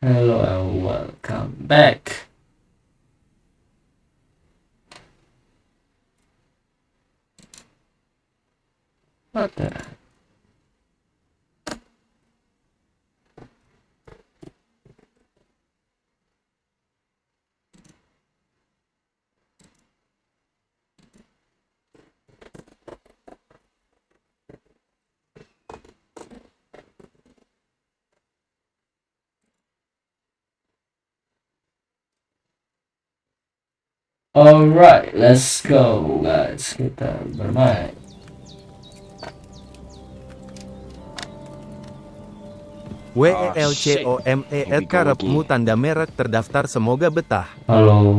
Hello and welcome back. What the? Alright, let's go guys. Kita bermain. WELCOME karepmu tanda merek terdaftar, semoga betah. Halo.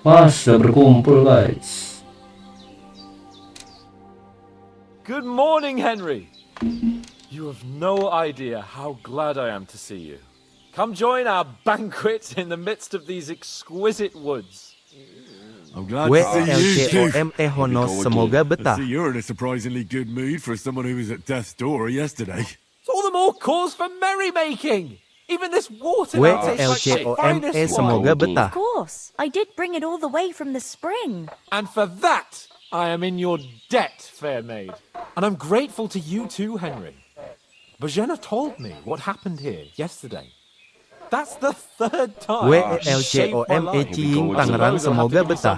Wah, sudah berkumpul guys. Good morning, Henry. You have no idea how glad I am to see you. Come join our banquet in the midst of these exquisite woods. I'm glad to see you too. WELCOME Honos, semoga I betah. see you're in a surprisingly good mood for someone who was at death's door yesterday. It's all the more cause for merrymaking. Even this water now tastes like the WELCOME, finest semoga wine. betah. Of course, I did bring it all the way from the spring. And for that, I am in your debt, fair maid. And I'm grateful to you too, Henry. Bajena told me what happened here yesterday. That's the third time. you saved my WELCOME life. Ciing I Tangerang, suppose I'll have semoga to give you betah.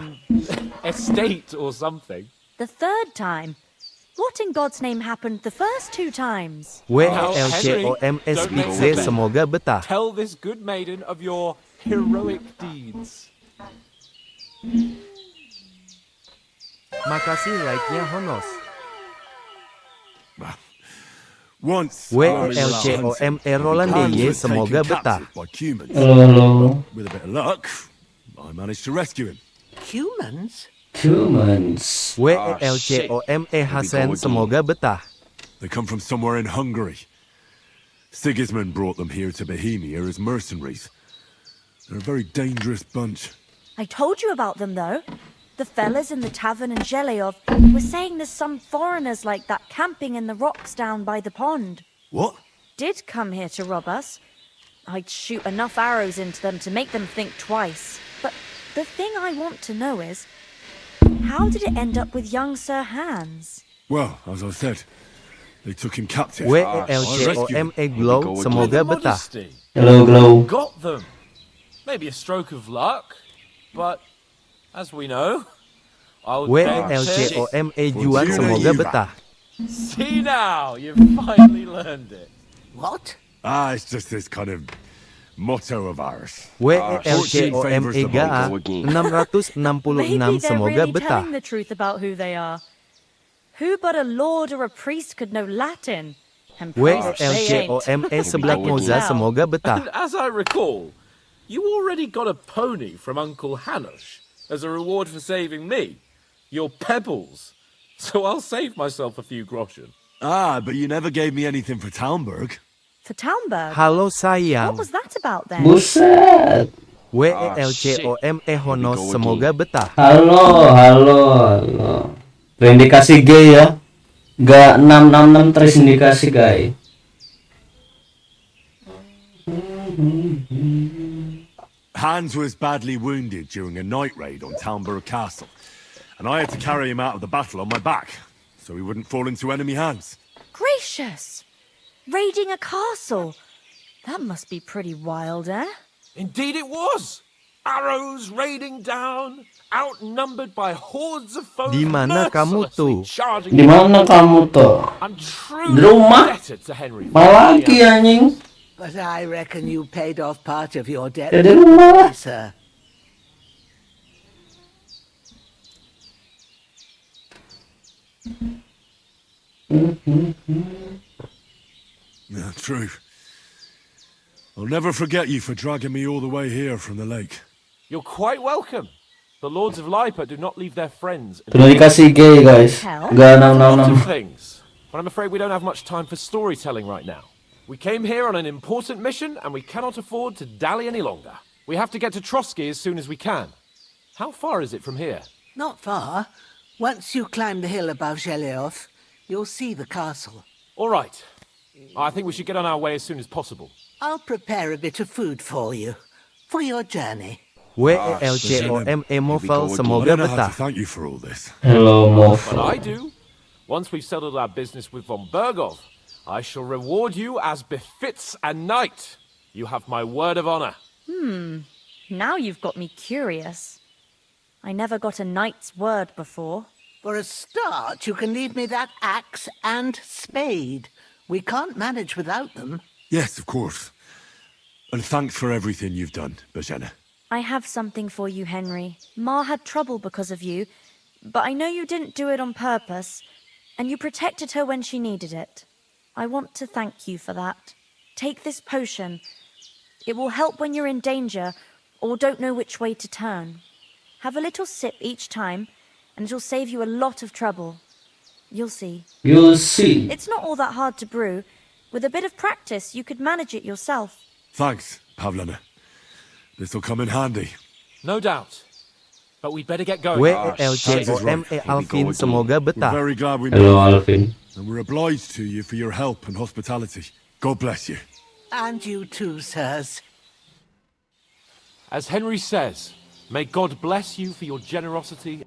some estate or something. The third time? What in God's name happened the first two times? WELCOME Spitze, semoga betah. Tell this good maiden of your heroic deeds. Makasih like-nya Honos. Once, WELCOME Rolandeye, semoga betah. by humans. Halo. With a bit of luck, I managed to rescue him. Humans? Humans. WELCOME Hasan, semoga betah. They come from somewhere in Hungary. Sigismund brought them here to Bohemia as mercenaries. They're a very dangerous bunch. I told you about them, though. The fellas in the tavern in Zheleyov were saying there's some foreigners like that camping in the rocks down by the pond. What? Did come here to rob us. I'd shoot enough arrows into them to make them think twice. But the thing I want to know is, how did it end up with young Sir Hans? Well, as I said, they took him captive. I rescued him. WELCOME Glow, semoga With betah. modesty. Hello, Glow. Got them. Maybe a stroke of luck, but as we know, I'll WELCOME Juan, semoga betah. See now, you've finally learned it. What? It's just this kind of motto of ours. WELCOME GA 666, Maybe they're semoga really betah. telling the truth about who they are. Who but a lord or a priest could know Latin? And priests, they ain't. WELCOME Seblak Moza, semoga betah. And as I recall, you already got a pony from Uncle Hanush as a reward for saving me. Your pebbles. So I'll save myself a few groschen. But you never gave me anything for Talmberg. For Townberg? Halo What sayang. was that about then? Buset. WELCOME Honos, semoga betah. Halo. Terindikasi gay ya. Gak 666 terindikasi gay. Hans was badly wounded during a night raid on Talmberg Castle, and I had to carry him out of the battle on my back, so he wouldn't fall into enemy hands. Gracious! Raiding a castle. That must be pretty wild, eh? Indeed it was. Arrows raining down, outnumbered by hordes of foes. Di mana kamu mercilessly tuh? charging Di mana kamu tuh? I'm Di truly rumah? indebted to Henry. Malaki anjing. But I reckon you paid off part of your debt, Ya di rumah lah. sir. Yeah, true. I'll never forget you for dragging me all the way here from the lake. You're quite welcome. The lords of Lipa do not leave their friends. Terindikasi gay guys. Hell? Gak Lots of 666. things, but I'm afraid we don't have much time for storytelling right now. We came here on an important mission, and we cannot afford to dally any longer. We have to get to Trotsky as soon as we can. How far is it from here? Not far. Once you climb the hill above HEYLOW, you'll see the castle. All right. I think we should get on our way as soon as possible. I'll prepare a bit of food for you, for your journey. WELCOME Movel I semoga don't know how to betah. thank you for all this. Hello, But Mof. I do. Once we've settled our business with von Bergov, I shall reward you as befits a knight. You have my word of honor. Now you've got me curious. I never got a knight's word before. For a start, you can leave me that axe and spade. We can't manage without them. Yes, of course. And thanks for everything you've done, Bajena. I have something for you, Henry. Ma had trouble because of you, but I know you didn't do it on purpose, and you protected her when she needed it. I want to thank you for that. Take this potion. It will help when you're in danger or don't know which way to turn. Have a little sip each time, and it'll save you a lot of trouble. You'll see. You'll see. It's not all that hard to brew. With a bit of practice, you could manage it yourself. Thanks, Pavlana. This'll come in handy. No doubt. But we'd better get going. WELCOME Alvin semoga We're betah. very glad we met, Hello, Alvin. and we're obliged to you for your help and hospitality. God bless you. And you too, sirs. As Henry says, may God bless you for your generosity.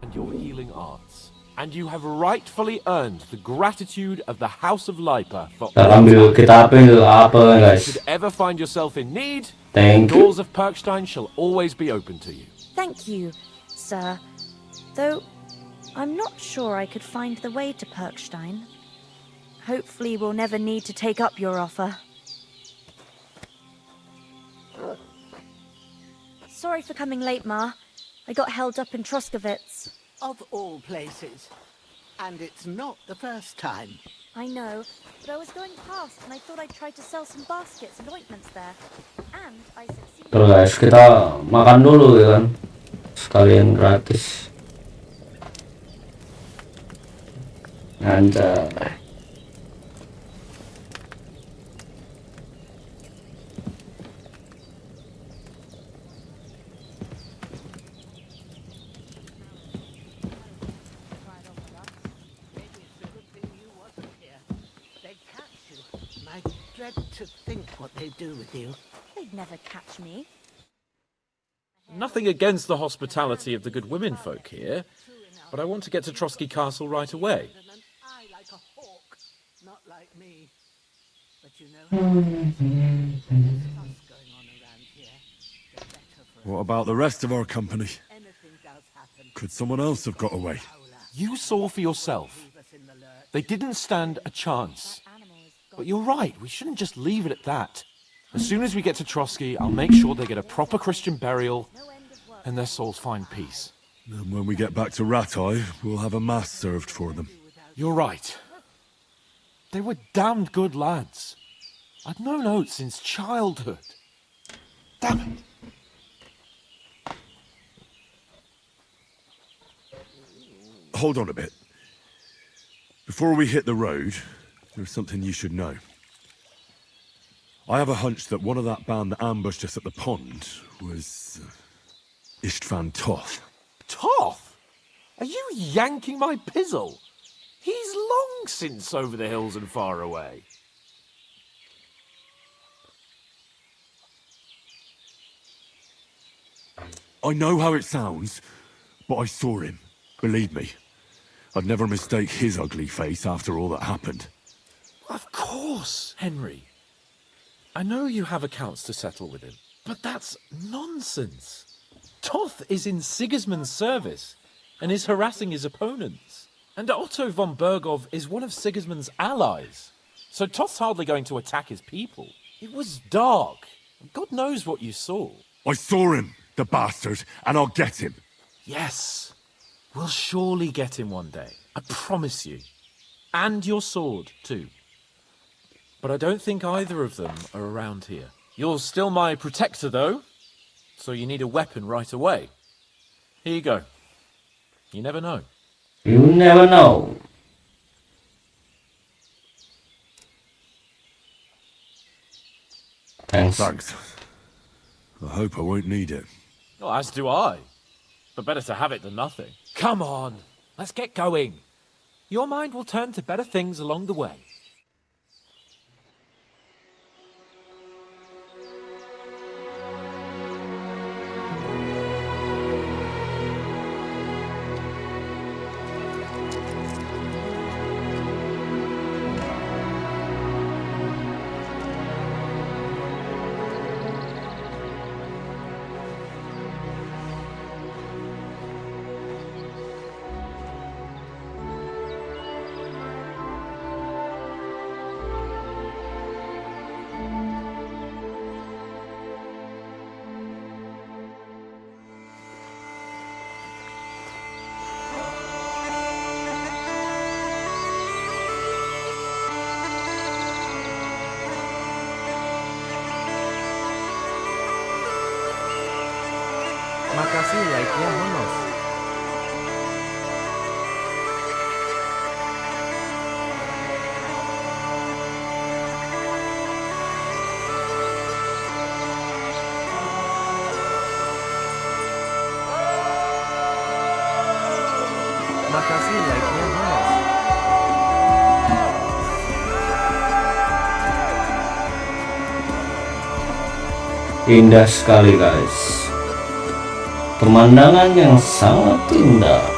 And your healing arts. And you have rightfully earned the gratitude of the House of Lipa for Kita all ambil, kita ambil apa If guys. you should ever find yourself in need, the Thank you. doors of Perkstein shall always be open to you. Thank you, sir. Though I'm not sure I could find the way to Perkstein. Hopefully we'll never need to take up your offer. Sorry for coming late, Ma. I got held up in Troskowitz. Of all places. And it's not the first time. I know, but I was going past and I thought I'd try to sell some baskets and ointments there. And I succeeded. Terus guys, kita makan dulu ya kan. Sekalian gratis. Anjay. Maybe it's a good thing you wasn't here. They'd catch you. And I dread to think what they'd do with you. They'd never catch me. Nothing against the hospitality of the good women folk here, but I want to get to Trotsky Castle right away. And an eye like a hawk, not like me. But you know, there's fuss going on around here. The better for What about the rest of our company? anything does happen. Could someone else have got away? You saw for yourself. Leave us in the lurch. They didn't stand a chance. But you're right, we shouldn't just leave it at that. As soon as we get to Trotsky, I'll make sure they get a proper Christian burial and their souls find peace. And when we get back to Ratai, we'll have a mass served for them. You're right. They were damned good lads. I'd known Oates since childhood. Damn it. Hold on a bit. Before we hit the road, there's something you should know. I have a hunch that one of that band that ambushed us at the pond was Istvan Toth. Toth? Are you yanking my pizzle? He's long since over the hills and far away. I know how it sounds, but I saw him. Believe me. I'd never mistake his ugly face after all that happened. Of course, Henry. I know you have accounts to settle with him, but that's nonsense. Toth is in Sigismund's service and is harassing his opponents. And Otto von Bergov is one of Sigismund's allies. So Toth's hardly going to attack his people. It was dark. God knows what you saw. I saw him, the bastard, and I'll get him. Yes, we'll surely get him one day. I promise you. And your sword, too. But I don't think either of them are around here. You're still my protector, though. So you need a weapon right away. Here you go. You never know. You never know. Thanks. Thanks. I hope I won't need it. Well, as do I. But better to have it than nothing. Come on, let's get going. Your mind will turn to better things along the way. Makasih like-nya Honos. Makasih like-nya Honos. Indah sekali guys. Pemandangan yang sangat indah.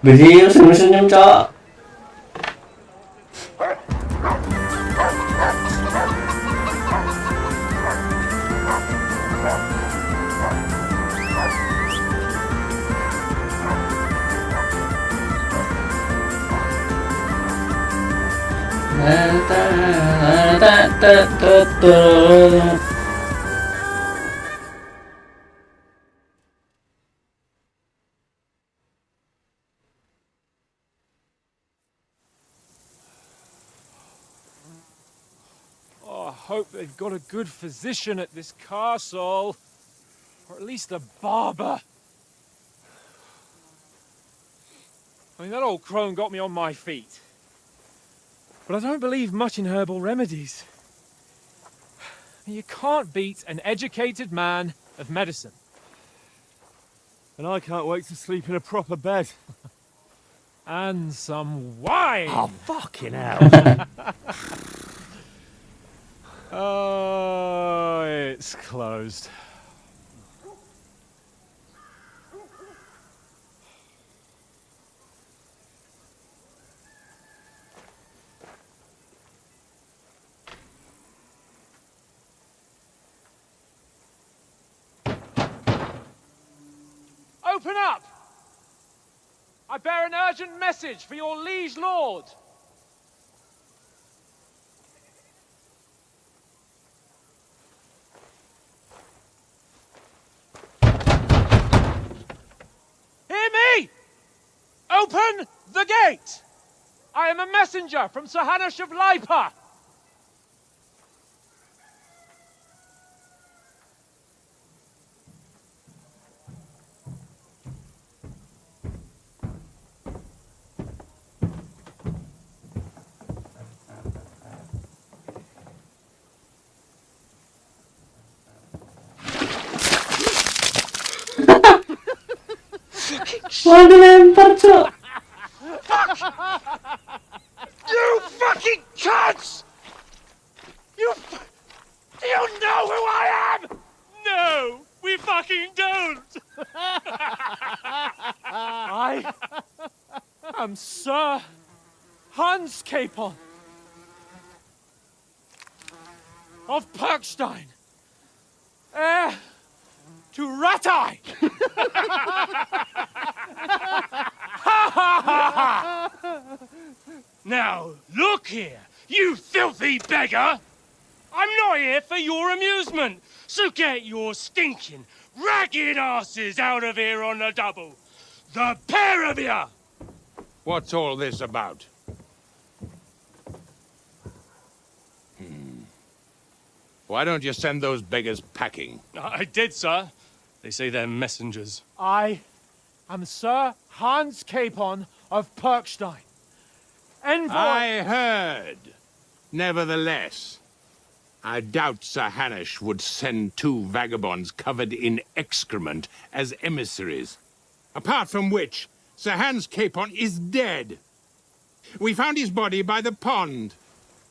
Beri senyum-senyum cok. Oh, I hope they've got a good physician at this castle. Or at least a barber. I mean, that old crone got me on my feet. But I don't believe much in herbal remedies. You can't beat an educated man of medicine. And I can't wait to sleep in a proper bed. And some wine! Oh, fucking hell. Oh, it's closed. Open up! I bear an urgent message for your liege lord. Hear me! Open the gate! I am a messenger from Sir Hanush of Lipa. Wah, dilempar, Cok. You fucking cunts! Do you know who I am? No, we fucking don't. I am Sir Hans Capon of Perkstein, heir to Ratai. Now, look here, you filthy beggar! I'm not here for your amusement, so get your stinking, ragged asses out of here on the double. The pair of you! What's all this about? Why don't you send those beggars packing? I did, sir. They say they're messengers. I am Sir Hans Capon of Perkstein, envoy. I heard. Nevertheless, I doubt Sir Hanush would send two vagabonds covered in excrement as emissaries. Apart from which, Sir Hans Capon is dead. We found his body by the pond.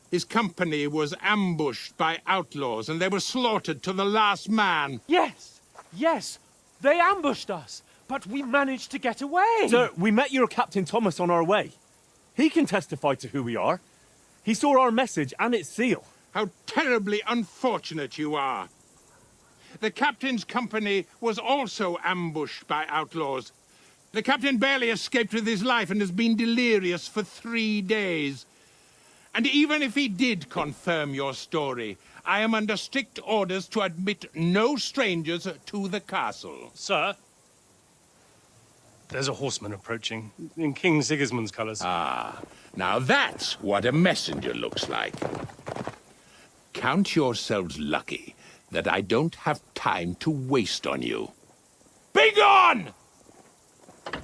His company was ambushed by outlaws, and they were slaughtered to the last man. Yes, they ambushed us, but we managed to get away. Sir, we met your Captain Thomas on our way. He can testify to who we are. He saw our message and its seal. How terribly unfortunate you are. The captain's company was also ambushed by outlaws. The captain barely escaped with his life and has been delirious for 3 days. And even if he did confirm your story, I am under strict orders to admit no strangers to the castle. Sir, there's a horseman approaching in King Sigismund's colours. Now that's what a messenger looks like. Count yourselves lucky that I don't have time to waste on you. Be gone! I'm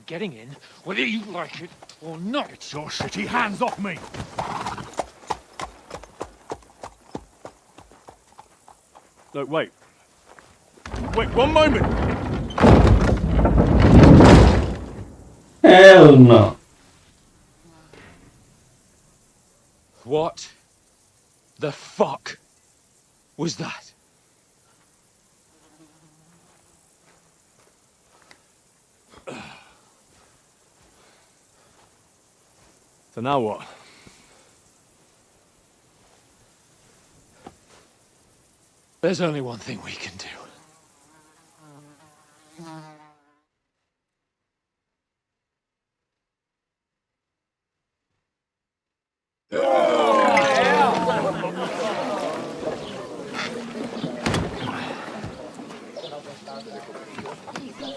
getting in, whether you like it or not. Get your shitty hands off me! No, wait. Wait, one moment! Hell no. What the fuck was that? So now what? There's only one thing we can do.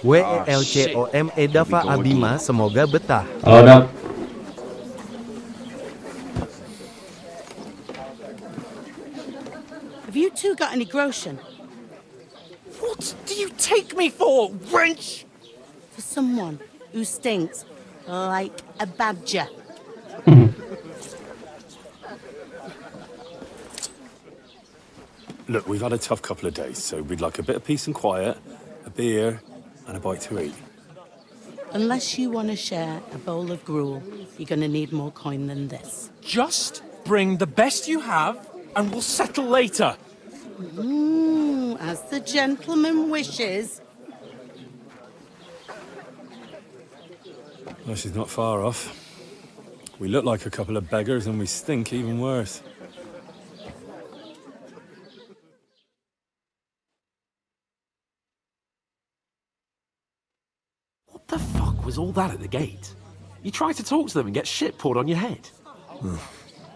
WELCOM Dava Abima semoga betah. Oh, udah. Have you two got any groschen? What do you take me for, wench? For someone who stinks like a badger. Look, we've had a tough couple of days, so we'd like a bit of peace and quiet, a beer, and a bite to eat. Unless you want to share a bowl of gruel, you're going to need more coin than this. Just bring the best you have, and we'll settle later. As the gentleman wishes. Well, she's not far off. We look like a couple of beggars, and we stink even worse. What the fuck was all that at the gate? You try to talk to them and get shit poured on your head.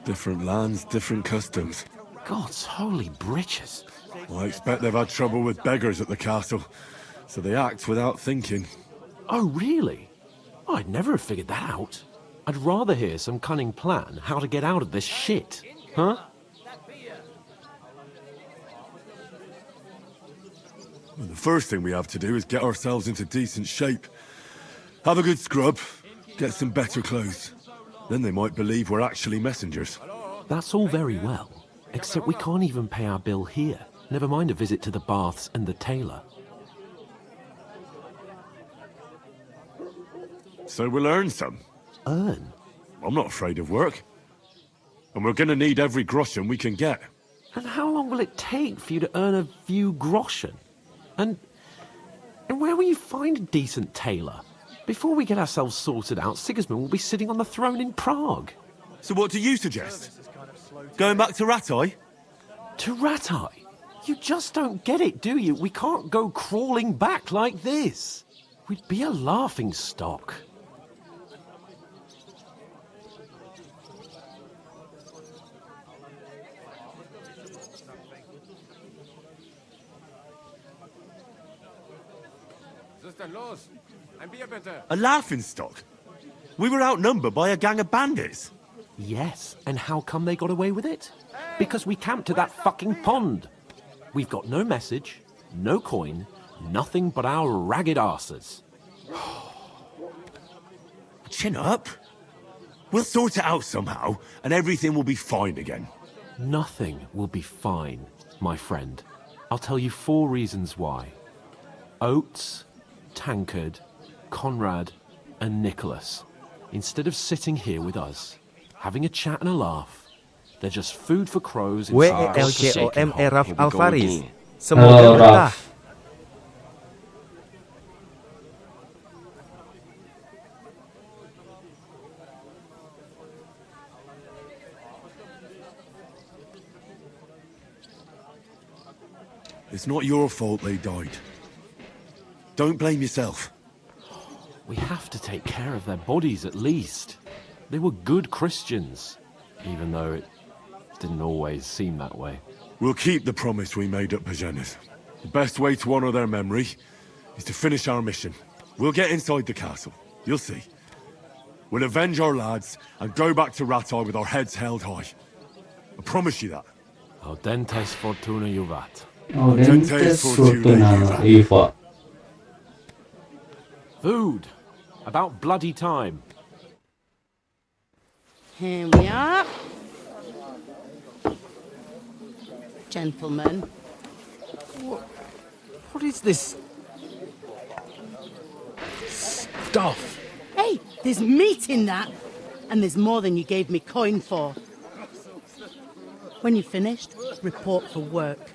Different lands, different customs. God's holy britches. Well, I expect they've had trouble with beggars at the castle, so they act without thinking. Oh, really? Oh, I'd never have figured that out. I'd rather hear some cunning plan how to get out of this shit. Huh? Well, the first thing we have to do is get ourselves into decent shape. Have a good scrub, get some better clothes. Then they might believe we're actually messengers. That's all very well, except we can't even pay our bill here. Never mind a visit to the baths and the tailor. So we'll earn some. Earn? I'm not afraid of work. And we're gonna need every groschen we can get. And how long will it take for you to earn a few groschen? And where will you find a decent tailor? Before we get ourselves sorted out, Sigismund will be sitting on the throne in Prague. So what do you suggest? Going back to Ratai? To Ratai? You just don't get it, do you? We can't go crawling back like this. We'd be a laughing stock. A laughing stock? We were outnumbered by a gang of bandits. Yes, and how come they got away with it? Because we camped at that fucking pond. We've got no message, no coin, nothing but our ragged arses. Chin up. We'll sort it out somehow, and everything will be fine again. Nothing will be fine, my friend. I'll tell you 4 reasons why. Oates, Tankard, Conrad, and Nicholas, instead of sitting here with us, having a chat and a laugh, they're just food for crows in some godforsaken hole. Raf Here we go Alvaris. again. Semoga Halo, berkah. Raf. It's not your fault they died. Don't blame yourself. We have to take care of their bodies at least. They were good Christians, even though it didn't always seem that way. We'll keep the promise we made at Pagenes. The best way to honor their memory is to finish our mission. We'll get inside the castle. You'll see. We'll avenge our lads and go back to Ratai with our heads held high. I promise you that. Audentes fortuna juvat. Audentes fortuna Iva. Food! About bloody time. Here we are. Gentlemen. What is this stuff? Hey, there's meat in that. And there's more than you gave me coin for. When you're finished, report for work.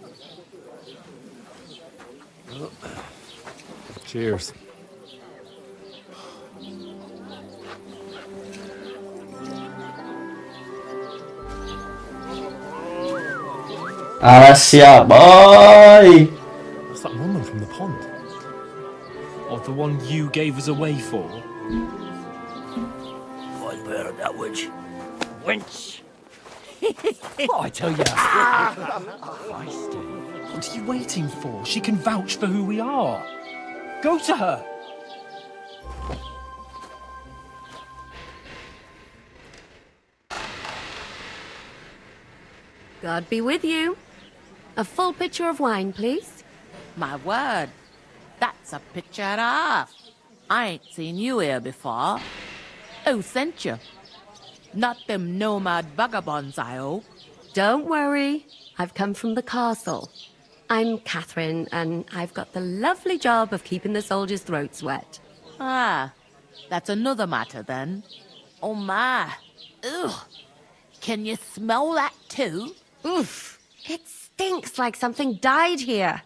Cheers. Asia, boy! What's that woman from the pond? Or the one you gave us away for? I'd bear that witch. Wench! What I tell you? What are you waiting for? She can vouch for who we are. Go to her. God be with you. A full pitcher of wine, please. My word, that's a picture and a half. I ain't seen you here before. Who sent you? Not them nomad vagabonds, I hope. Don't worry. I've come from the castle. I'm Catherine, and I've got the lovely job of keeping the soldiers' throats wet. Ah, that's another matter then. Oh my. Ugh. Can you smell that too? Oof. It stinks like something died here.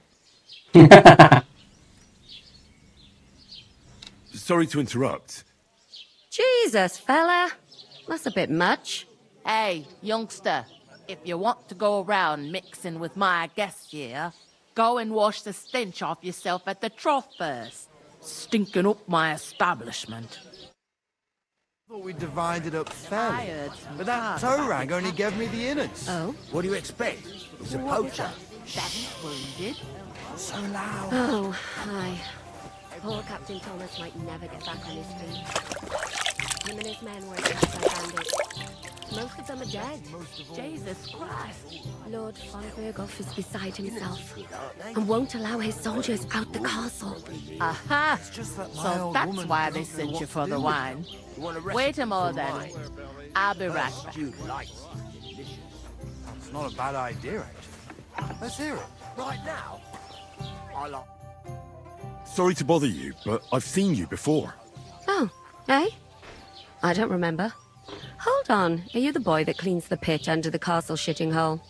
Sorry to interrupt. Jesus, fella. That's a bit much. Hey, youngster, if you want to go around mixing with my guests here, go and wash the stench off yourself at the trough first. Stinking up my establishment. Thought we divided up fairly, but that toe rag only gave me the innards. Oh? What do you expect? He's a poacher. That's wounded. So loud. Oh, hi. Poor Captain Thomas might never get back on his feet. Him and his men were attacked by bandits. Most of them are dead. Jesus Christ. Lord von Berghoff is beside himself and won't allow his soldiers out the castle. Aha! So that's why they sent you for the wine. Wait a moment then. I'll be right back. It's not a bad idea, actually. Let's hear it. Right now? I like... Sorry to bother you, but I've seen you before. Oh, Eh? I don't remember. Hold on, are you the boy that cleans the pit under the castle shitting hole?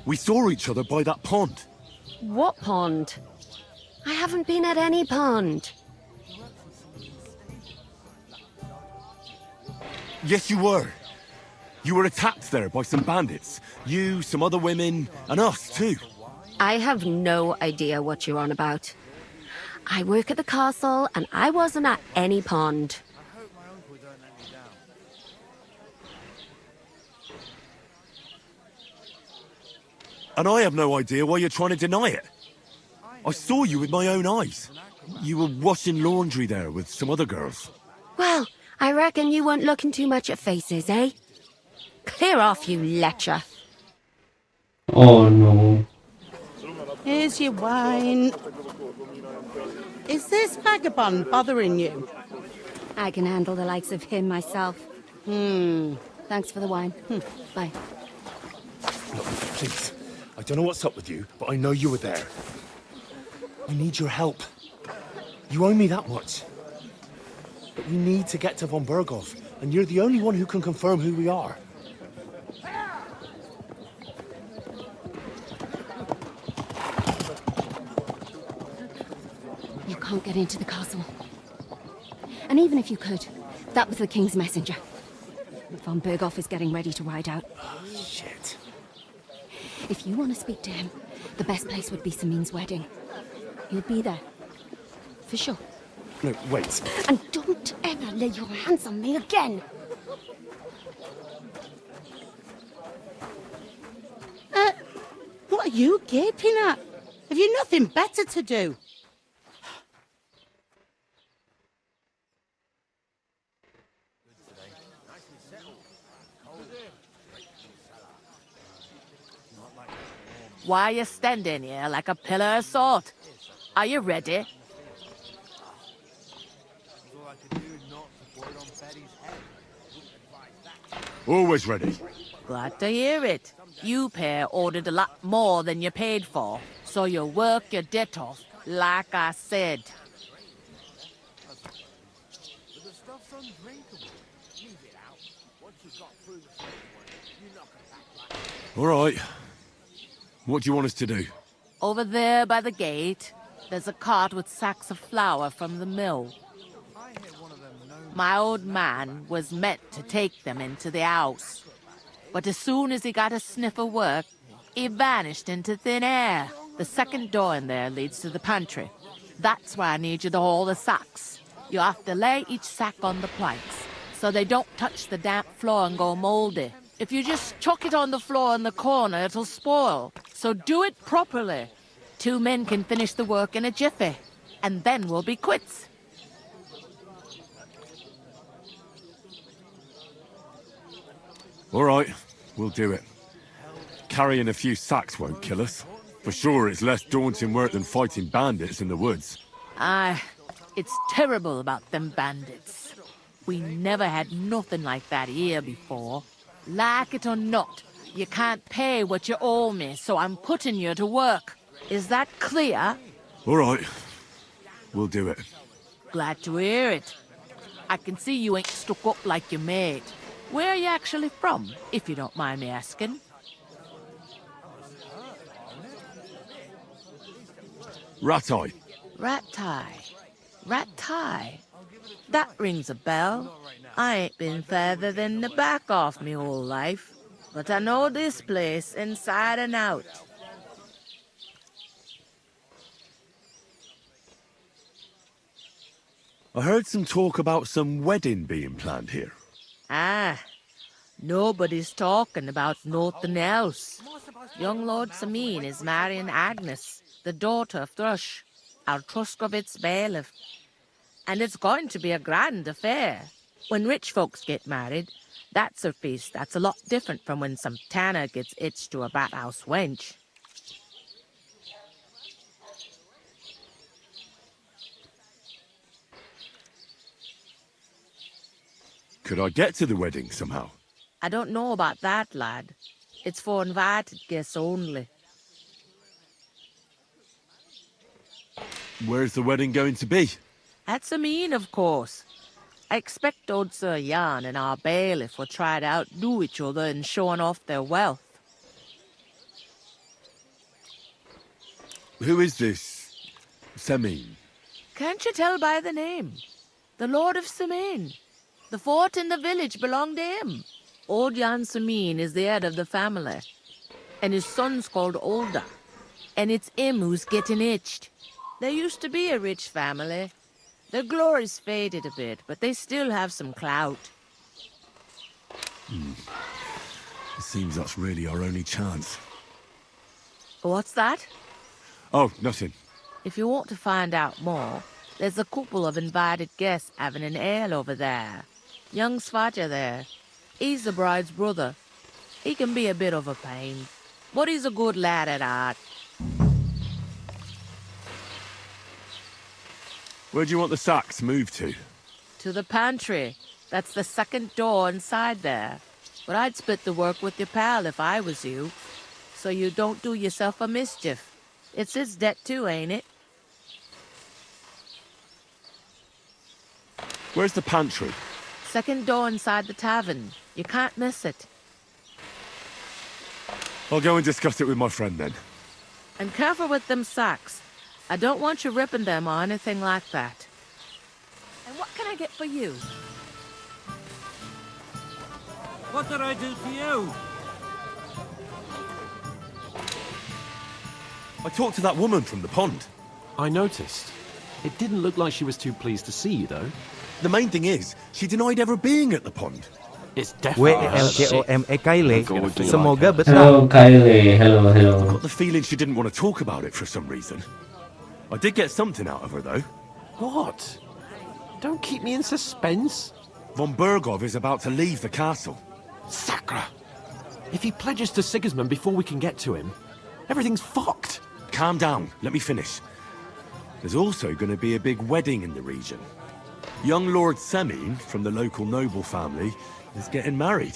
We saw each other by that pond. What pond? I haven't been at any pond. Yes, you were. You were attacked there by some bandits. You, some other women, and us too. I have no idea what you're on about. I work at the castle, and I wasn't at any pond. And I have no idea why you're trying to deny it. I saw you with my own eyes. You were washing laundry there with some other girls. Well, I reckon you weren't looking too much at faces, eh? Clear off, you lecher. Oh no. Here's your wine. Is this vagabond bothering you? I can handle the likes of him myself. Thanks for the wine. Bye. Look, please. I don't know what's up with you, but I know you were there. I need your help. You owe me that much. But we need to get to von Berghoff, and you're the only one who can confirm who we are. You can't get into the castle. And even if you could, that was the king's messenger. Von Berghoff is getting ready to ride out. Oh, shit. If you want to speak to him, the best place would be Samin's wedding. He'll be there. For sure. No, wait. And don't ever lay your hands on me again! What are you gaping at? Have you nothing better to do? Why are you standing here like a pillar of salt? Are you ready? Always ready. Glad to hear it. You pair ordered a lot more than you paid for, so you work your debt off, like I said. All right. What do you want us to do? Over there by the gate, there's a cart with sacks of flour from the mill. My old man was meant to take them into the house. But as soon as he got a sniff of work, he vanished into thin air. The second door in there leads to the pantry. That's why I need you to haul the sacks. You have to lay each sack on the planks, so they don't touch the damp floor and go moldy. If you just chuck it on the floor in the corner, it'll spoil. So do it properly. 2 men can finish the work in a jiffy, and then we'll be quits. All right, we'll do it. Carrying a few sacks won't kill us. For sure, it's less daunting work than fighting bandits in the woods. It's terrible about them bandits. We never had nothing like that here before. Like it or not, you can't pay what you owe me, so I'm putting you to work. Is that clear? All right, we'll do it. Glad to hear it. I can see you ain't stuck up like your mate. Where are you actually from, if you don't mind me asking? Ratai. Ratai. That rings a bell. I ain't been further than the back off me whole life, but I know this place inside and out. I heard some talk about some wedding being planned here. Nobody's talking about nothing else. Young Lord Samin is marrying Agnes, the daughter of Thrush, our Truskovitz bailiff. And it's going to be a grand affair. When rich folks get married, that's a feast that's a lot different from when some tanner gets hitched to a bat-house wench. Could I get to the wedding somehow? I don't know about that, lad. It's for invited guests only. Where's the wedding going to be? At Sameen, of course. I expect old Sir Jan and our bailiff will try to outdo each other in showing off their wealth. Who is this Semin? Can't you tell by the name? The Lord of Sameen. The fort and the village belong to him. Old Jan Sameen is the head of the family. And his son's called Olda. And it's him who's getting itched. There used to be a rich family. Their glory's faded a bit, but they still have some clout. It seems that's really our only chance. What's that? Oh, nothing. If you want to find out more, there's a couple of invited guests having an ale over there. Young Svaja there. He's the bride's brother. He can be a bit of a pain, but he's a good lad at heart. Where do you want the sacks moved to? To the pantry. That's the second door inside there. But I'd split the work with your pal if I was you. So you don't do yourself a mischief. It's his debt too, ain't it? Where's the pantry? Second door inside the tavern. You can't miss it. I'll go and discuss it with my friend then. And careful with them sacks. I don't want you ripping them or anything like that. And what can I get for you? What did I do to you? I talked to that woman from the pond. I noticed. It didn't look like she was too pleased to see you, though. The main thing is, she denied ever being at the pond. It's definitely WLJOME Semoga betah. Hello, Kylie. Hello, hello. I got the feeling she didn't want to talk about it for some reason. I did get something out of her, though. What? Don't keep me in suspense. Von Bergov is about to leave the castle. Sacra! If he pledges to Sigismund before we can get to him, everything's fucked. Calm down. Let me finish. There's also going to be a big wedding in the region. Young Lord Semin, from the local noble family, is getting married.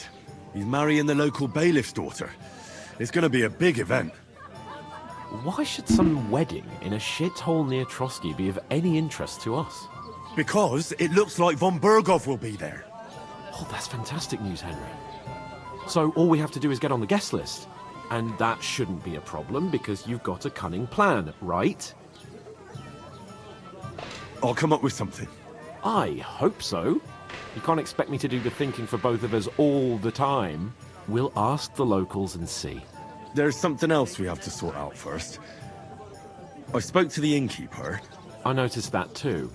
He's marrying the local bailiff's daughter. It's going to be a big event. Why should some wedding in a shithole near Trotsky be of any interest to us? Because it looks like Von Bergov will be there. Oh, that's fantastic news, Henry. So all we have to do is get on the guest list. And that shouldn't be a problem because you've got a cunning plan, right? I'll come up with something. I hope so. You can't expect me to do the thinking for both of us all the time. We'll ask the locals and see. There's something else we have to sort out first. I spoke to the innkeeper. I noticed that too.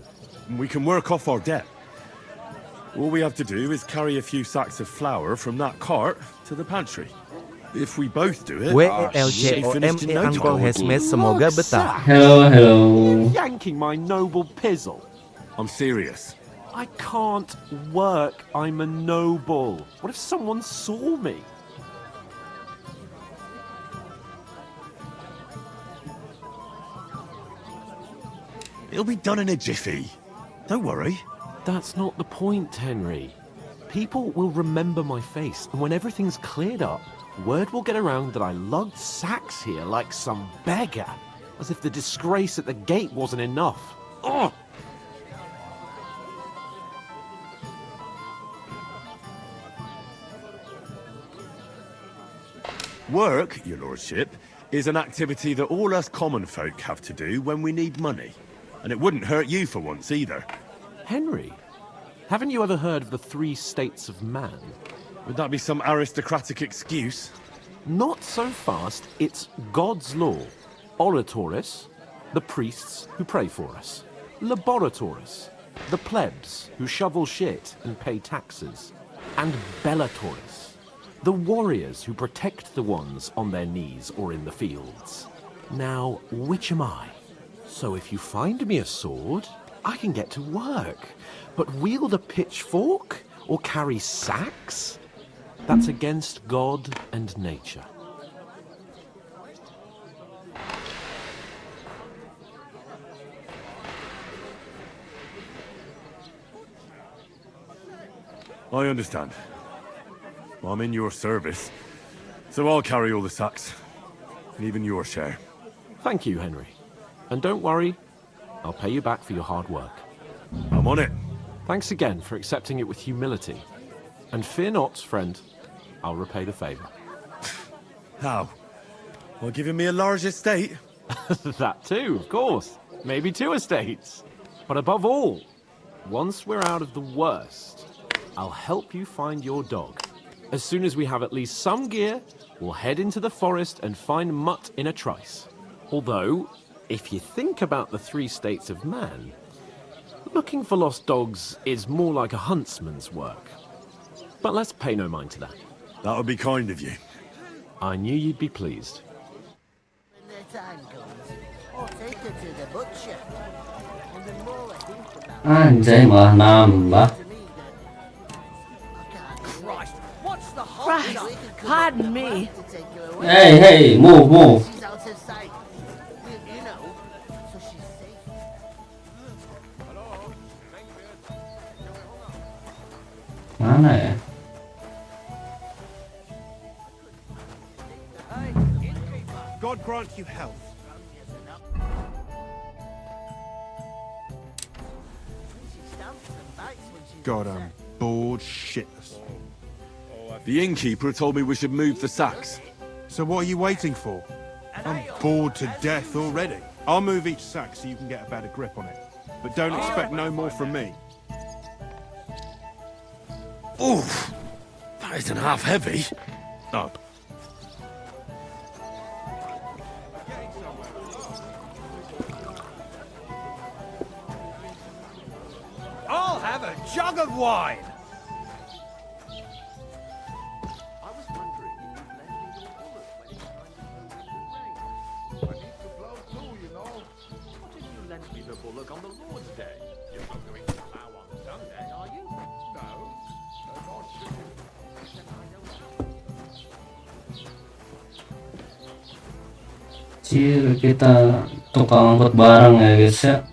We can work off our debt. All we have to do is carry a few sacks of flour from that cart to the pantry. If we both do it, WLJOME Uncle has made Semoga betah. Hello, hello. Yanking my noble pizzle. I'm serious. I can't work. I'm a noble. What if someone saw me? It'll be done in a jiffy. Don't worry. That's not the point, Henry. People will remember my face, and when everything's cleared up, word will get around that I lugged sacks here like some beggar, as if the disgrace at the gate wasn't enough. Ugh! Work, your lordship, is an activity that all us common folk have to do when we need money. And it wouldn't hurt you for once either. Henry, haven't you ever heard of the 3 states of man? Would that be some aristocratic excuse? Not so fast. It's God's law. Oratoris, the priests who pray for us. Laboratoris, the plebs who shovel shit and pay taxes. And Bellatoris, the warriors who protect the ones on their knees or in the fields. Now, which am I? So if you find me a sword, I can get to work. But wield a pitchfork or carry sacks? That's against God and nature. I understand. I'm in your service, so I'll carry all the sacks, and even your share. Thank you, Henry. And don't worry, I'll pay you back for your hard work. I'm on it. Thanks again for accepting it with humility. And fear not, friend. I'll repay the favor. How? Well, giving me a large estate? That too, of course. Maybe 2 estates. But above all, once we're out of the worst, I'll help you find your dog. As soon as we have at least some gear, we'll head into the forest and find Mutt in a trice. Although, if you think about the 3 states of man, looking for lost dogs is more like a huntsman's work. But let's pay no mind to that. That would be kind of you. I knew you'd be pleased. When the time comes, I'll take her to the butcher. And the more I think about Anjay, malah nambah. Christ, what's the whole Christ, pardon me. Hey, move. She's out of sight. You know, so she's safe. Mana ya? God grant you health. God, I'm bored shitless. The innkeeper told me we should move the sacks. So what are you waiting for? I'm bored to death already. I'll move each sack so you can get a better grip on it. But don't expect no more from me. Oof! That isn't half heavy. Oh. I'll have a jug of wine. Cil, kita tukang angkut barang ya guys ya.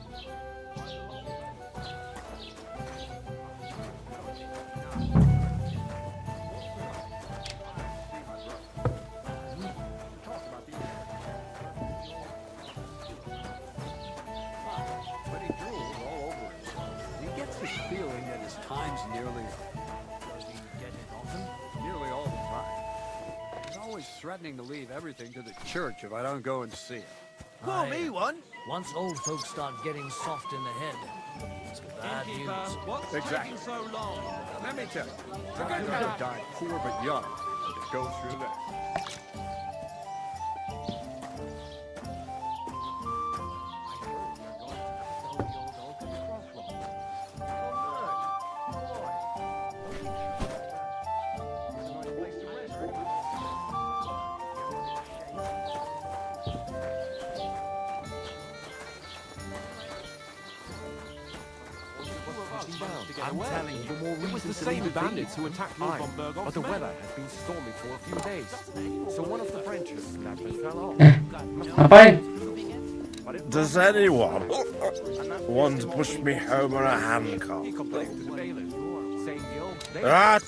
Threatening to leave everything to the church if I don't go and see it. Pour me one. Once old folks start getting soft in the head, it's bad news. What's Exactly. taking so long? Let me tell you, John Doe died poor but young. To go through that. I'm telling you, it was the same bandits who attacked Lord von Berghoff's But the men. weather has been stormy for a few days, so one of the branches naturally fell off. Ngapain? Does anyone want to push me home on a handcart? Ah,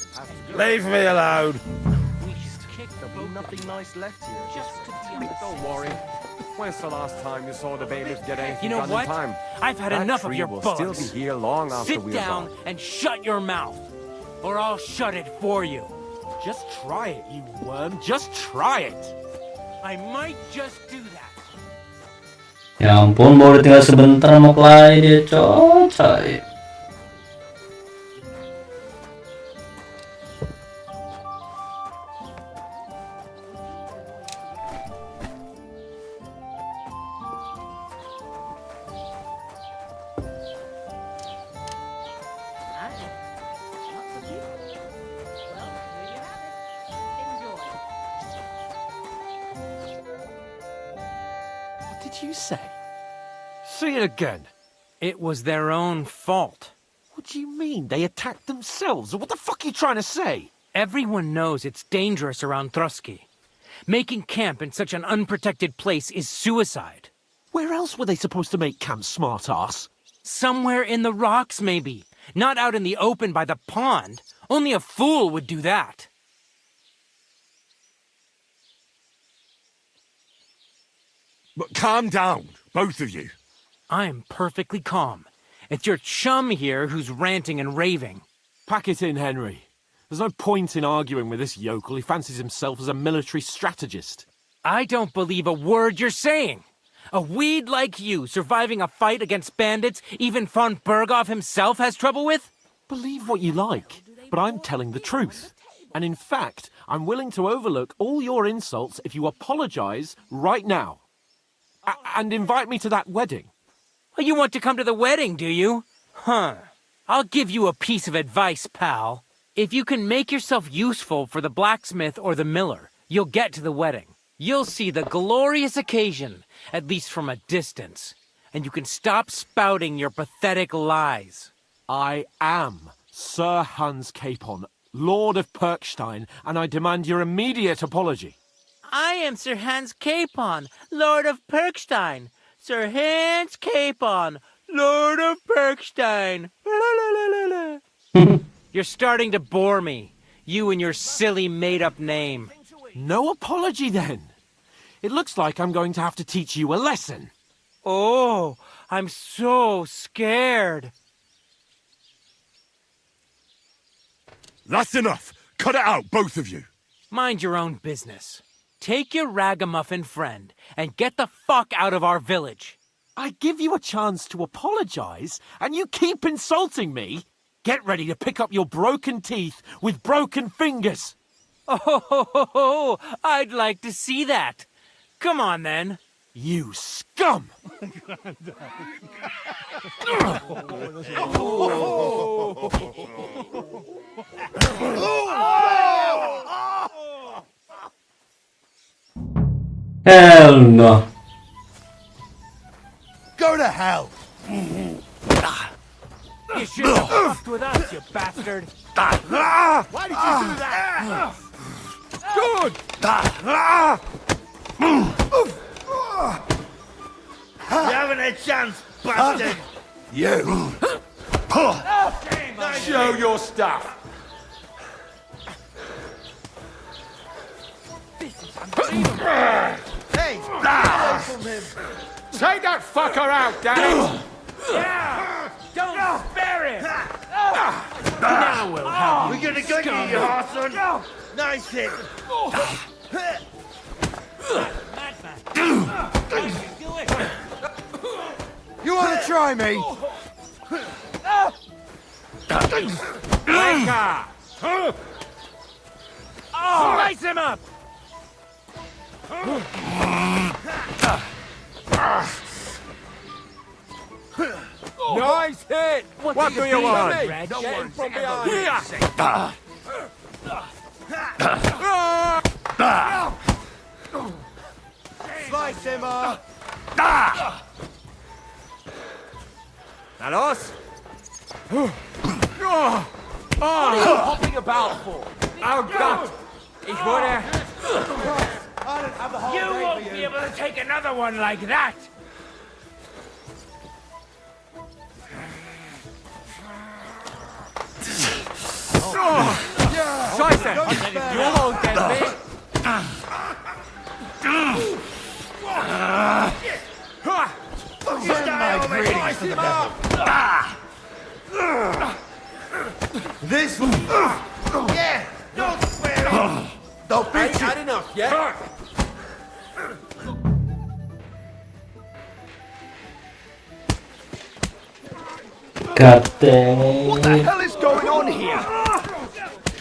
leave me alone. There'll be nothing nice left here. Don't worry. When's the last time you saw the bailiff get anything You know done what? in time? I've had That enough of tree your will bugs. still be here long after Sit we're down gone. and shut your mouth, or I'll shut it for you. Just try it, you worm. Just try it. I might just do that. Ya ampun, baru tinggal sebentar sama Clay dia coy. What did you say? Say it again. It was their own fault. What do you mean? They attacked themselves? What the fuck are you trying to say? Everyone knows it's dangerous around Trotsky. Making camp in such an unprotected place is suicide. Where else were they supposed to make camp, smart-ass? Somewhere in the rocks, maybe. Not out in the open by the pond. Only a fool would do that. But calm down, both of you. I'm perfectly calm. It's your chum here who's ranting and raving. Pack it in, Henry. There's no point in arguing with this yokel. He fancies himself as a military strategist. I don't believe a word you're saying. A weed like you surviving a fight against bandits even von Berghoff himself has trouble with? Believe what you like, but I'm telling the truth. And in fact, I'm willing to overlook all your insults if you apologize right now. And invite me to that wedding. Well, you want to come to the wedding, do you? Huh. I'll give you a piece of advice, pal. If you can make yourself useful for the blacksmith or the miller, you'll get to the wedding. You'll see the glorious occasion, at least from a distance. And you can stop spouting your pathetic lies. I am Sir Hans Capon, Lord of Perkstein, and I demand your immediate apology. I am Sir Hans Capon, Lord of Perkstein. Sir Hans Capon, Lord of Perkstein. You're starting to bore me. You and your silly made-up name. No apology, then. It looks like I'm going to have to teach you a lesson. Oh, I'm so scared. That's enough! Cut it out, both of you! Mind your own business. Take your ragamuffin friend and get the fuck out of our village. I give you a chance to apologize, and you keep insulting me? Get ready to pick up your broken teeth with broken fingers. Oh, I'd like to see that. Come on, then. You scum! Hell no. Go to hell! You should have fucked with us, you bastard. Why did you do that? Good! You haven't a chance, bastard! You! Show your stuff. Hey! Get away from him! Take that fucker out, Danny! Yeah! Don't spare him! Now we'll have you. We're gonna get you, Harson! Nice hit! You wanna try me? Breaker! Slice him up! Nice hit! What do you want? No one from behind. Slice him up! Na los! What are you hopping about for? Oh Gott! Ich wurde... I don't have the whole You day won't for be you. able to take another one like that! Scheiße! You won't get me! Send my greetings to the devil. This one. Yeah, don't swear on. Don't beat you. Had enough, yeah? God damn. What the hell is going on here?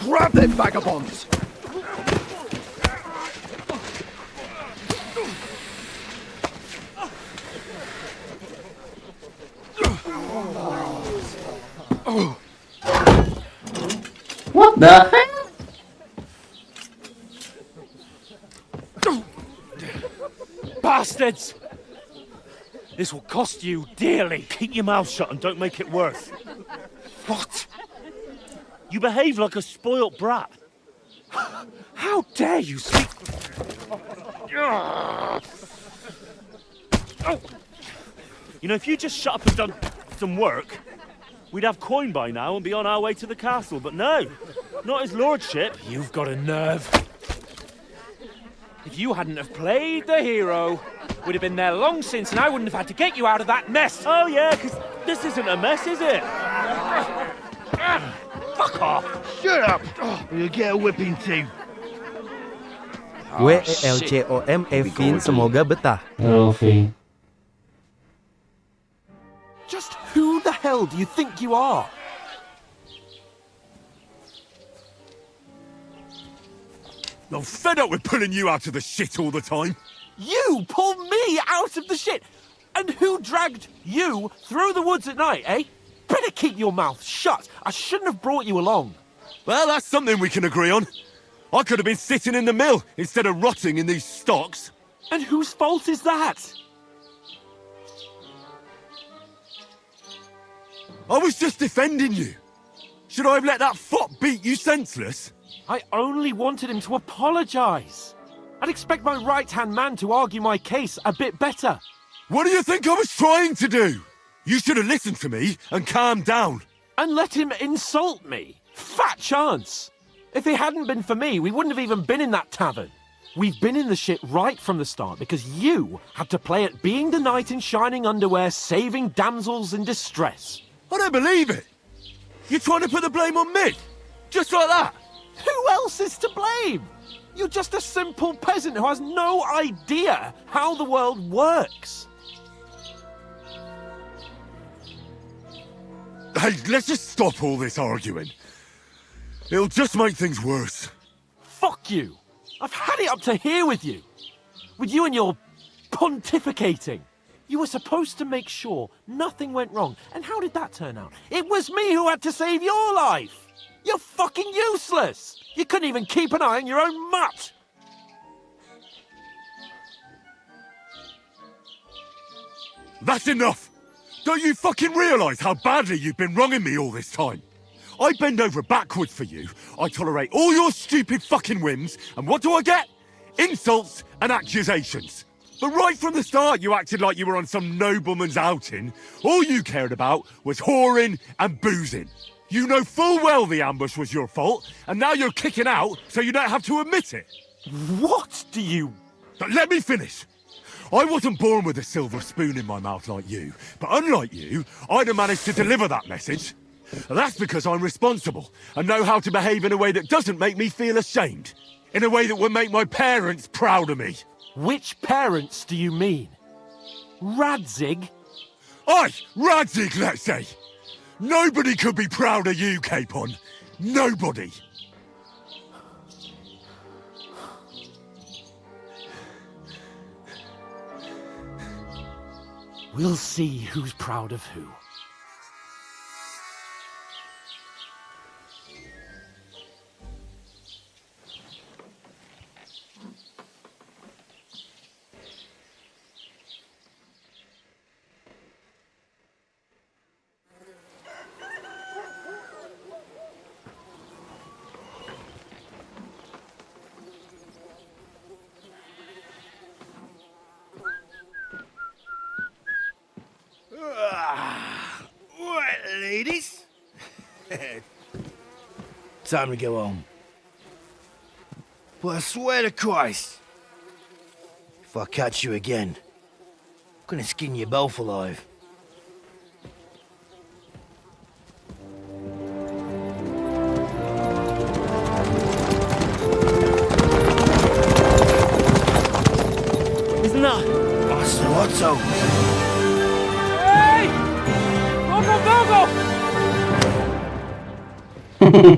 Grab them vagabonds! What the heck? Bastards! This will cost you dearly. Keep your mouth shut and don't make it worse. What? You behave like a spoilt brat. How dare you speak? You know, if you just shut up and done some work, we'd have coin by now and be on our way to the castle. But no, not his lordship. You've got a nerve. If you hadn't have played the hero, We'd have been there long since, and I wouldn't have had to get you out of that mess. Oh, yeah, because this isn't a mess, is it? Fuck off! Shut up! Or you'll get a whipping too. WELCOM Evin semoga betah. Rolfing. Just who the hell do you think you are? I'm fed up with pulling you out of the shit all the time. You pull me out of the shit! And who dragged you through the woods at night, eh? Better keep your mouth shut. I shouldn't have brought you along. Well, that's something we can agree on. I could have been sitting in the mill instead of rotting in these stocks. And whose fault is that? I was just defending you. Should I have let that fop beat you senseless? I only wanted him to apologise. I'd expect my right-hand man to argue my case a bit better. What do you think I was trying to do? You should have listened to me and calmed down. And let him insult me. Fat chance. If it hadn't been for me, we wouldn't have even been in that tavern. We've been in the shit right from the start because you had to play at being the knight in shining underwear, saving damsels in distress. I don't believe it. You're trying to put the blame on me? Just like that? Who else is to blame? You're just a simple peasant who has no idea how the world works. Hey, let's just stop all this arguing. It'll just make things worse. Fuck you. I've had it up to here with you. With you and your pontificating. You were supposed to make sure nothing went wrong. And how did that turn out? It was me who had to save your life. You're fucking useless. You couldn't even keep an eye on your own mutt. That's enough. Don't you fucking realise how badly you've been wronging me all this time? I bend over backwards for you. I tolerate all your stupid fucking whims. And what do I get? Insults and accusations. But right from the start, you acted like you were on some nobleman's outing. All you cared about was whoring and boozing. You know full well the ambush was your fault, and now you're kicking out so you don't have to admit it. What do you... But let me finish. I wasn't born with a silver spoon in my mouth like you, but unlike you, I'd have managed to deliver that message. That's because I'm responsible and know how to behave in a way that doesn't make me feel ashamed. In a way that would make my parents proud of me. Which parents do you mean? Radzig? Aye, Radzig, let's say. Nobody could be proud of you, Capon. Nobody. We'll see who's proud of who. Right, ladies. Time to go home. But I swear to Christ, if I catch you again, I'm gonna skin you both alive. Isn't that? Otto. Hey! Go!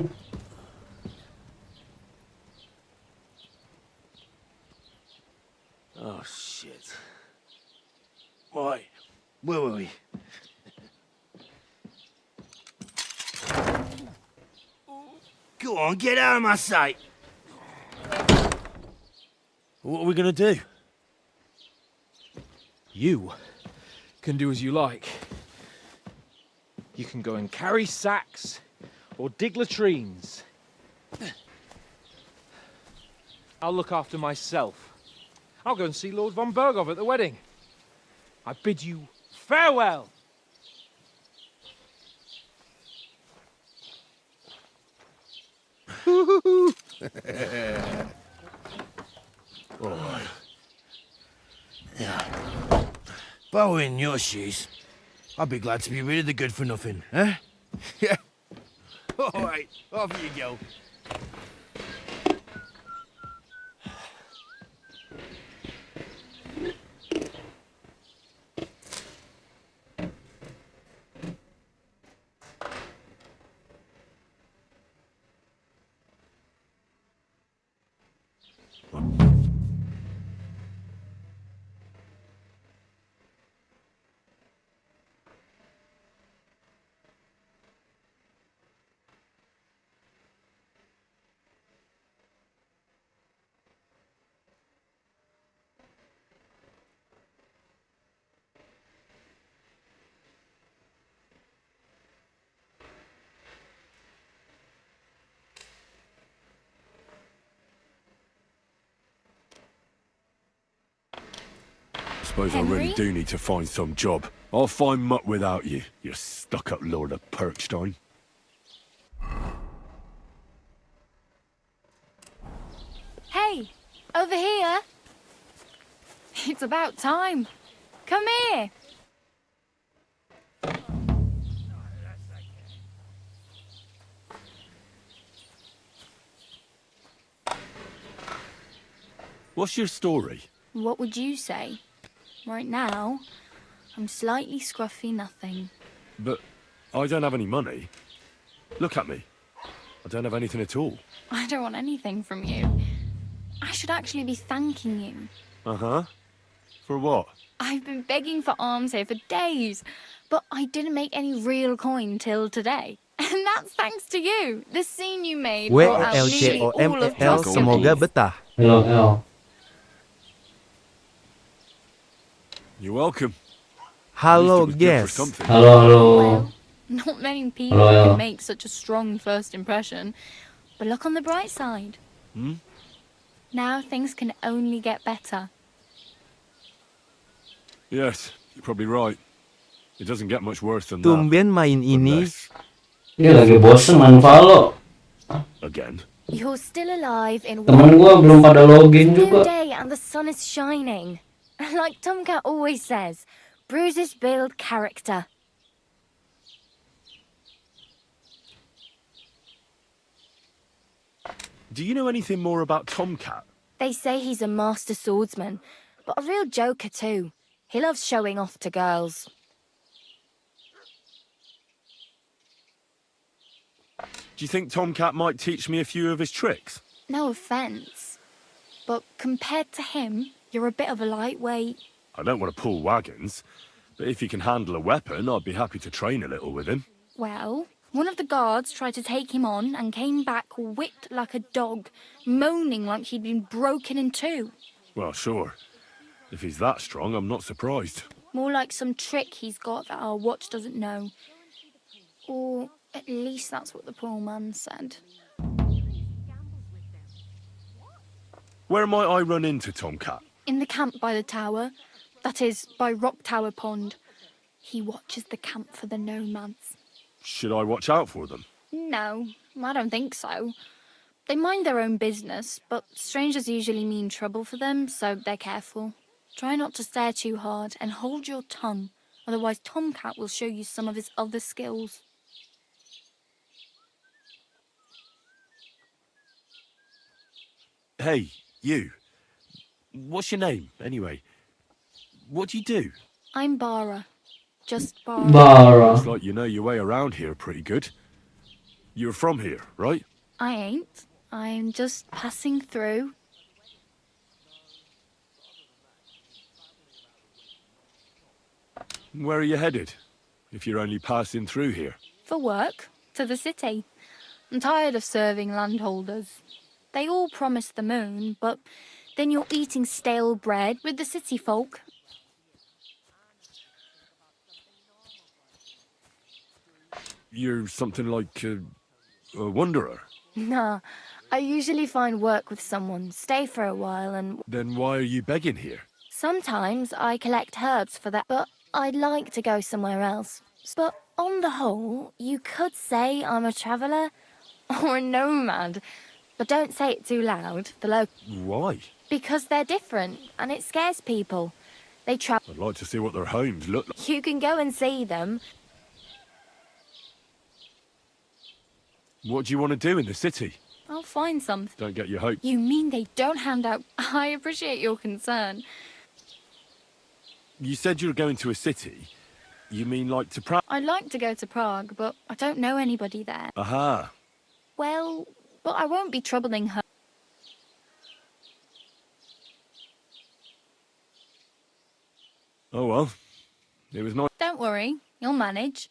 Oh, shit. Right. Where were we? Go on, get out of my sight. What are we gonna do? You can do as you like. You can go and carry sacks or dig latrines. I'll look after myself. I'll go and see Lord von Bergov at the wedding. I bid you farewell. All right. Yeah. If I were in your shoes, I'd be glad to be rid of the good-for-nothing, eh? Yeah. All right, off you go. Suppose I really do need to find some job. I'll find mutt without you, you stuck-up Lord of Perkstein. Hey, over here. It's about time. Come here. What's your story? What would you say? Right now, I'm slightly scruffy nothing. But I don't have any money. Look at me. I don't have anything at all. I don't want anything from you. I should actually be thanking you. Uh-huh. For what? I've been begging for alms here for days, but I didn't make any real coin till today. And that's thanks to you. The scene you made brought out nearly all of WLCOMEL, semoga betah. Hello. You're welcome. Halo guys. Halo. Not many people Hello. can make such a strong first impression. But look on the bright side. Hmm? Now things can only get better. Yes, you're probably right. It doesn't get much worse than that. Tumben main ini. Dia lagi bosen main Valo. Again. You're still alive in Temen gua belum pada login It's a new juga. day and the sun is shining. Like Tomcat always says, bruises build character. Do you know anything more about Tomcat? They say he's a master swordsman, but a real joker too. He loves showing off to girls. Do you think Tomcat might teach me a few of his tricks? No offence, but compared to him, you're a bit of a lightweight. I don't want to pull wagons, but if he can handle a weapon, I'd be happy to train a little with him. Well, one of the guards tried to take him on and came back whipped like a dog, moaning like he'd been broken in two. Well, sure. If he's that strong, I'm not surprised. More like some trick he's got that our watch doesn't know. Or at least that's what the poor man said. Where might I run into Tomcat? In the camp by the tower. That is, by Rock Tower Pond. He watches the camp for the nomads. Should I watch out for them? No, I don't think so. They mind their own business, but strangers usually mean trouble for them, so they're careful. Try not to stare too hard and hold your tongue, otherwise Tomcat will show you some of his other skills. Hey, you. What's your name, anyway? What do you do? I'm Bara. Just Bara. Looks like you know your way around here pretty good. You're from here, right? I ain't. I'm just passing through. Where are you headed? If you're only passing through here. For work. To the city. I'm tired of serving landholders. They all promise the moon, but then you're eating stale bread with the city folk. You're something like a wanderer. Nah, I usually find work with someone, stay for a while, and Then why are you begging here? sometimes I collect herbs for that, but I'd like to go somewhere else. But on the whole, you could say I'm a traveller or a nomad. But don't say it too loud, Why? because they're different and it scares people. They travel. I'd like to see what their homes look like. You can go and see them. What do you want to do in the city? I'll find something. Don't get your hopes. You mean they don't hand out? I appreciate your concern. You said you were going to a city. You mean like to Prague? I'd like to go to Prague, but I don't know anybody there. Aha. Well, but I won't be troubling her. Oh well. It was nice. Don't worry, you'll manage.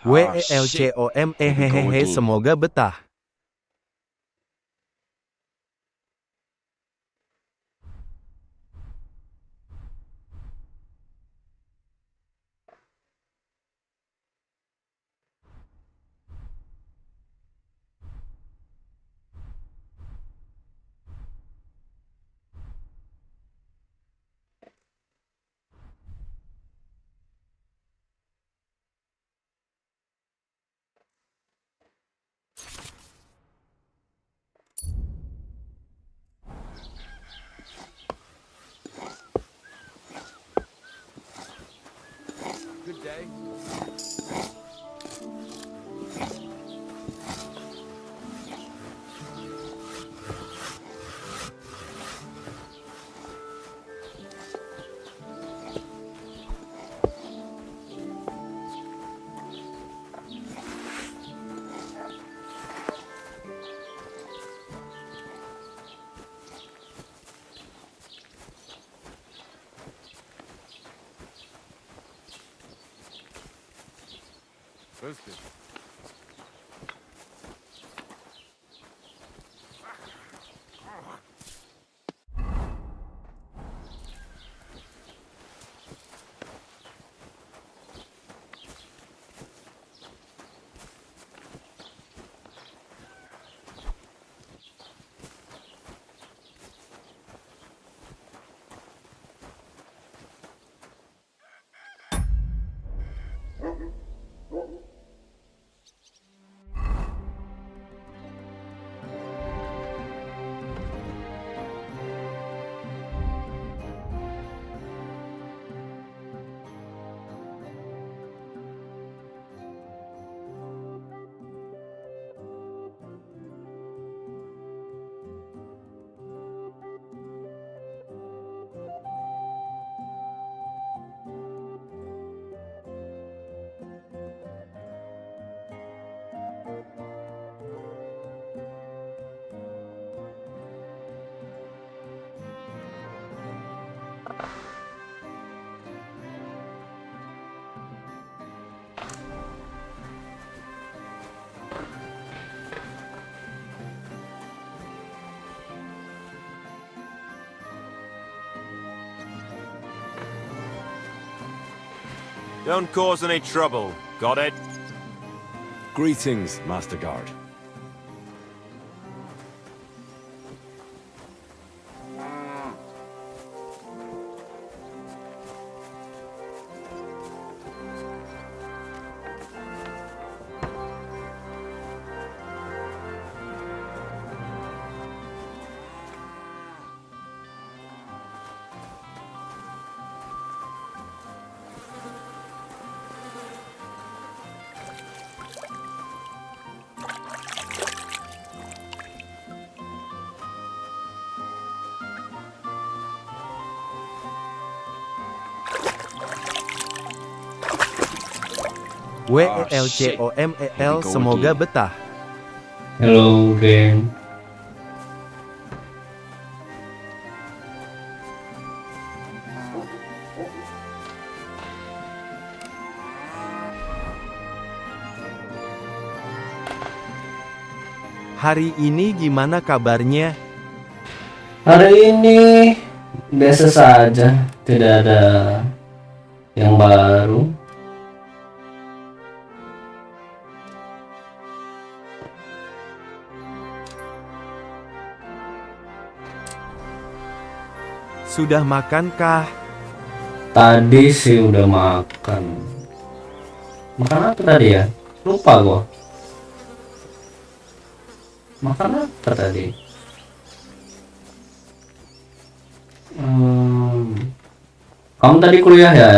WELCOME hehehe semoga betah. Good day. First Don't cause any trouble. Got it? Greetings, Master Guard. WELCOMEL semoga betah. Hello, game. Hari ini gimana kabarnya? Hari ini biasa saja, tidak ada yang baru. Sudah makankah? Tadi sih udah makan. Makan apa tadi ya? Lupa gua. Makan apa tadi? Kamu tadi kuliah ya?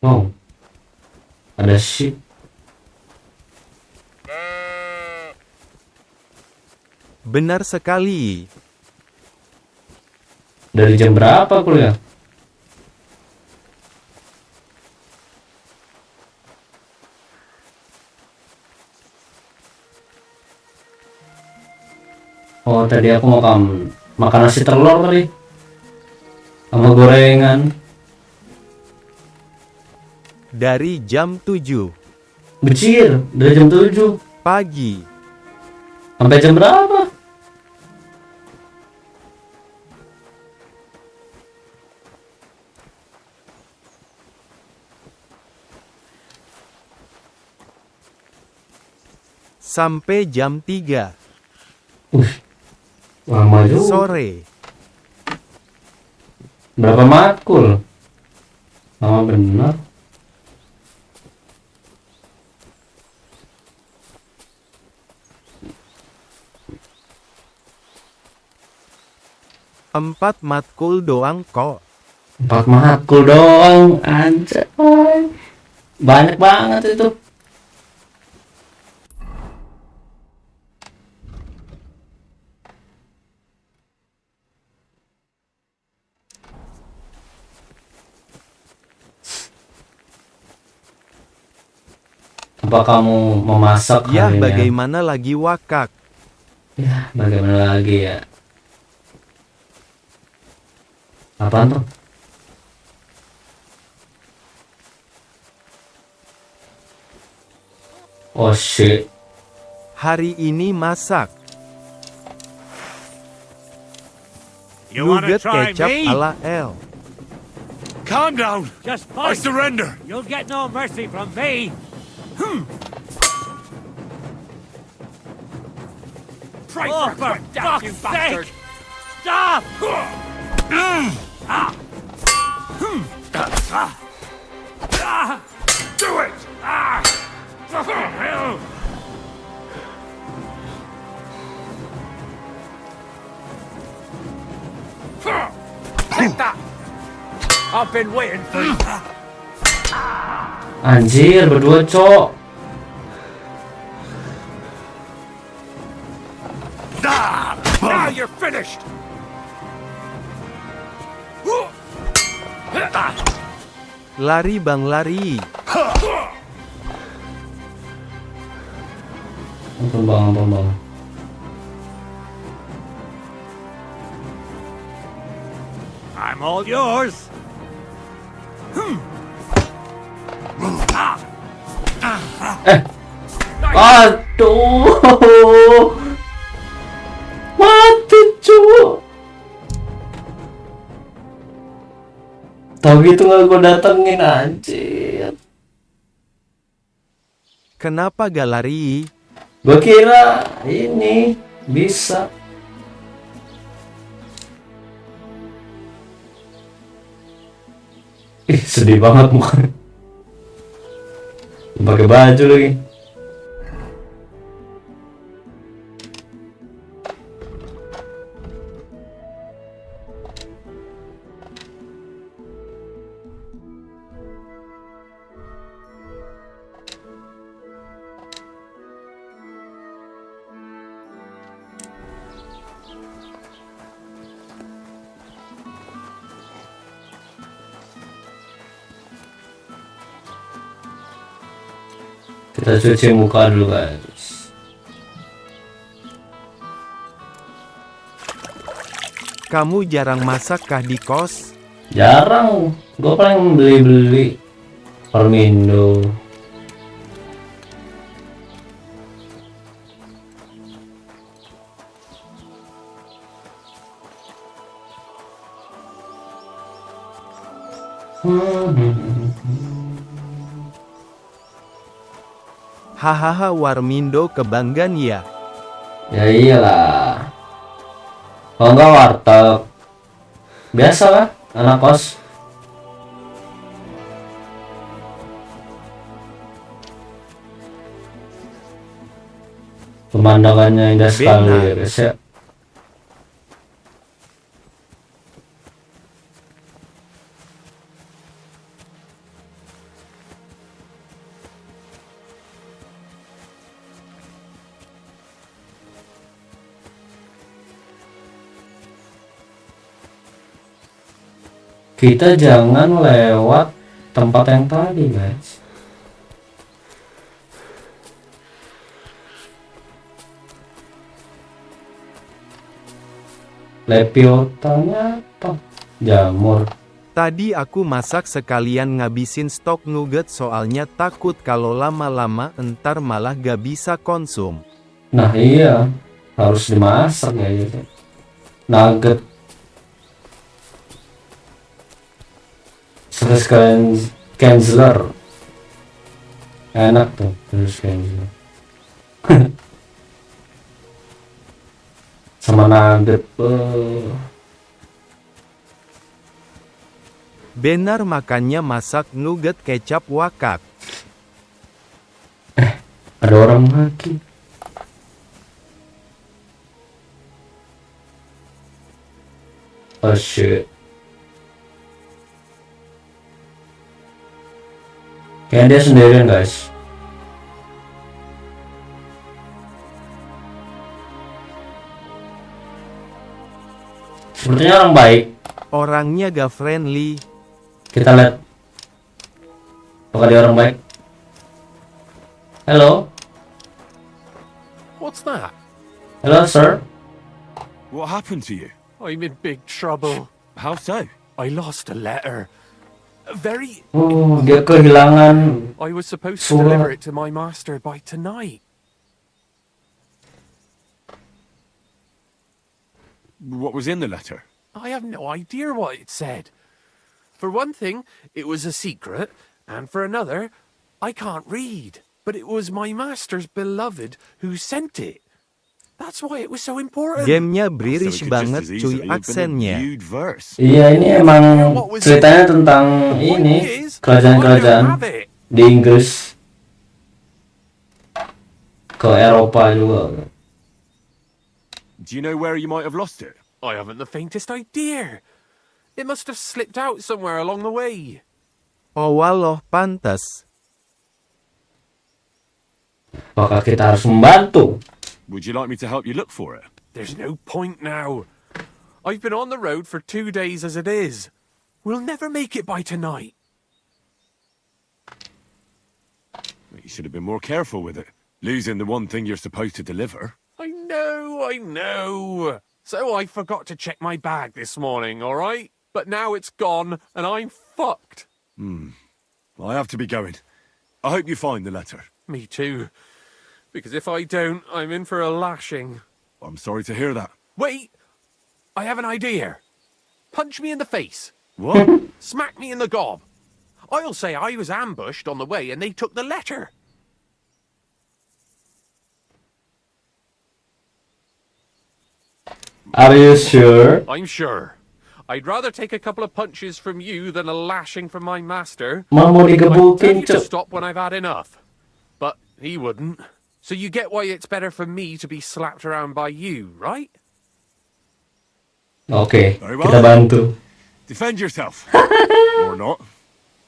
Oh, ada sheep. Benar sekali. Dari jam berapa kuliah? Oh, tadi aku makan nasi telur tadi. Sama gorengan. Dari jam 7 Becir, dari jam 7 pagi. Sampai jam berapa? Sampai jam 3 Lama juga. sore. Berapa matkul? Lama benar. Empat matkul doang kok. 4 matkul doang, anjay. Banyak banget itu. Apa kamu memasak Ya hari ini? bagaimana lagi wakak? Ya, bagaimana lagi ya? Apaan tuh? Oh shit. Hari ini masak You wanna nugget try kecap me? ala L. Calm down. Just I surrender. You'll get no mercy from me. Pray Oh, for for fuck's fuck's sake! sake! Stop! Do it! What the hell? Take that! I've been waiting for you. Anjir, berdua cok. Now you're finished! Lari bang lari. Ampun bang, ampun bang. I'm all yours. Aduh. Mati cok. Tahu gitu nggak gue datengin anjir. Kenapa gak lari? Gue kira ini bisa. Ih, sedih banget muka. Pakai baju lagi. Kita cuci muka dulu guys. Kamu jarang masak kah di kos? Jarang, gue paling beli-beli. Ormindo. Hahaha Warmindo kebanggaan ya. Ya iyalah. Kalau enggak warteg. Biasa lah, anak kos. Pemandangannya indah sekali ya guys ya. Kita jangan lewat tempat yang tadi guys. Lepiotanya apa? Jamur. Tadi aku masak sekalian ngabisin stok nugget soalnya takut kalau lama-lama entar malah gak bisa konsum. Nah iya, harus dimasak ya gitu. Nugget. Terus Kanzler. Enak tuh, terus Kanzler. Sama nugget. Benar makannya masak nugget kecap wakak. Ada orang lagi. Oh shit. Kayaknya dia sendirian guys. Sepertinya orang baik. Orangnya gak friendly. Kita lihat. Apakah dia orang baik? Hello. What's that? Hello sir. What happened to you? I'm in big trouble. How so? I lost a letter. Very... Oh, dia kehilangan I was supposed to deliver it to my master by tonight. What was in the letter? I have no idea what it said. For one thing, it was a secret, and for another, I can't read. But it was my master's beloved who sent it. That's why it was so important. Gamenya British banget cuy aksennya. Iya ini emang ceritanya tentang ini kerajaan-kerajaan di Inggris ke Eropa juga. Do you know where you might have lost it? I haven't the faintest idea. It must have slipped out somewhere along the way. Oh waloh, pantas. Apakah kita harus membantu? Would you like me to help you look for it? There's no point now. I've been on the road for 2 days as it is. We'll never make it by tonight. You should have been more careful with it. Losing the one thing you're supposed to deliver. I know. So I forgot to check my bag this morning, all right? But now it's gone, and I'm fucked. I have to be going. I hope you find the letter. Me too. Because if I don't, I'm in for a lashing. I'm sorry to hear that. Wait! I have an idea. Punch me in the face. What? Smack me in the gob. I'll say I was ambushed on the way and they took the letter. Are you sure? I'm sure. I'd rather take a couple of punches from you than a lashing from my master. Mau I digebukin tell you to cuk. stop when I've had enough. But he wouldn't. So you get why it's better for me to be slapped around by you, right? Oke, Very well. kita bantu. Defend yourself. Or not.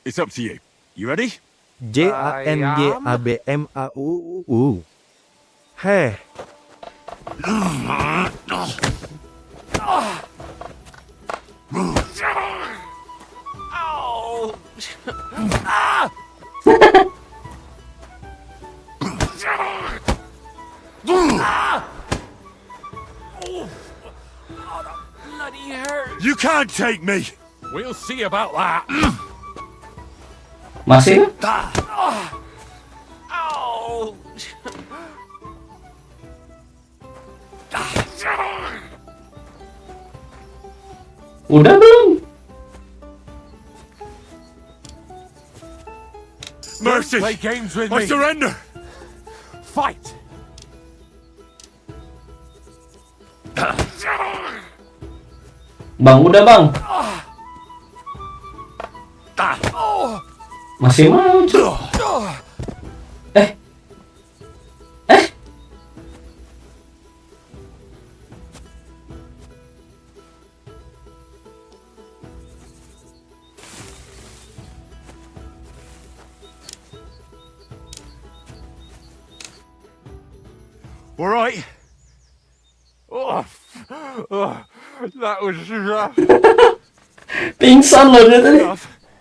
It's up to you. You ready? JANGABMAUU. Heh. Ow! Ah! Ah! Oh, that bloody hurt. You can't take me! We'll see about that. Masih? Udah belum? Mercy! Play games with I me. surrender! Fight! Bang, udah bang. Masih mau cuy. All right. That was rough. Pingsan loh dia tadi.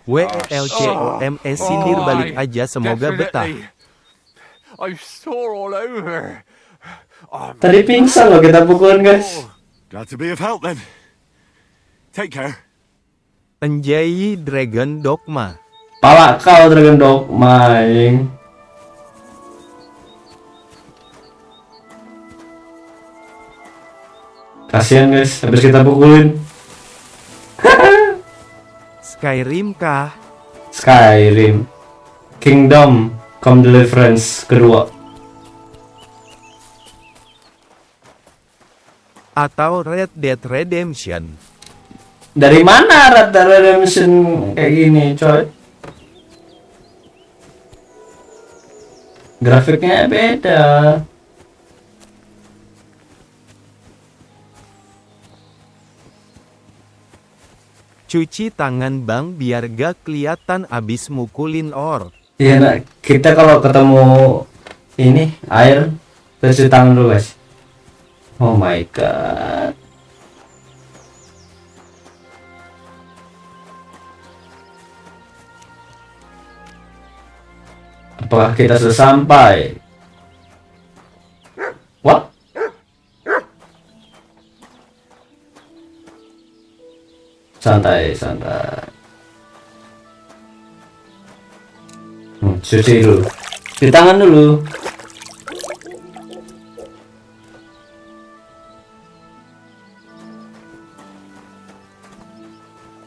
WELCOME sindir balik aja semoga betah. I'm sore all over. Tadi pingsan loh kita pukulin guys. Glad to be of help then. Take care. Enjai Dragon Dogma. Pala kau Dragon Dogma yang. Kasihan guys, habis kita pukulin. Skyrim kah? Skyrim Kingdom Come Deliverance kedua. Atau Red Dead Redemption. Dari mana Red Dead Redemption kayak gini coy? Grafiknya beda. Cuci tangan bang biar gak kelihatan abis mukulin or. Iya nak, kita kalau ketemu ini air cuci tangan dulu guys. Oh my god. Apakah kita sudah sampai? What? Santai, santai. Cuci dulu. Cuci tangan dulu.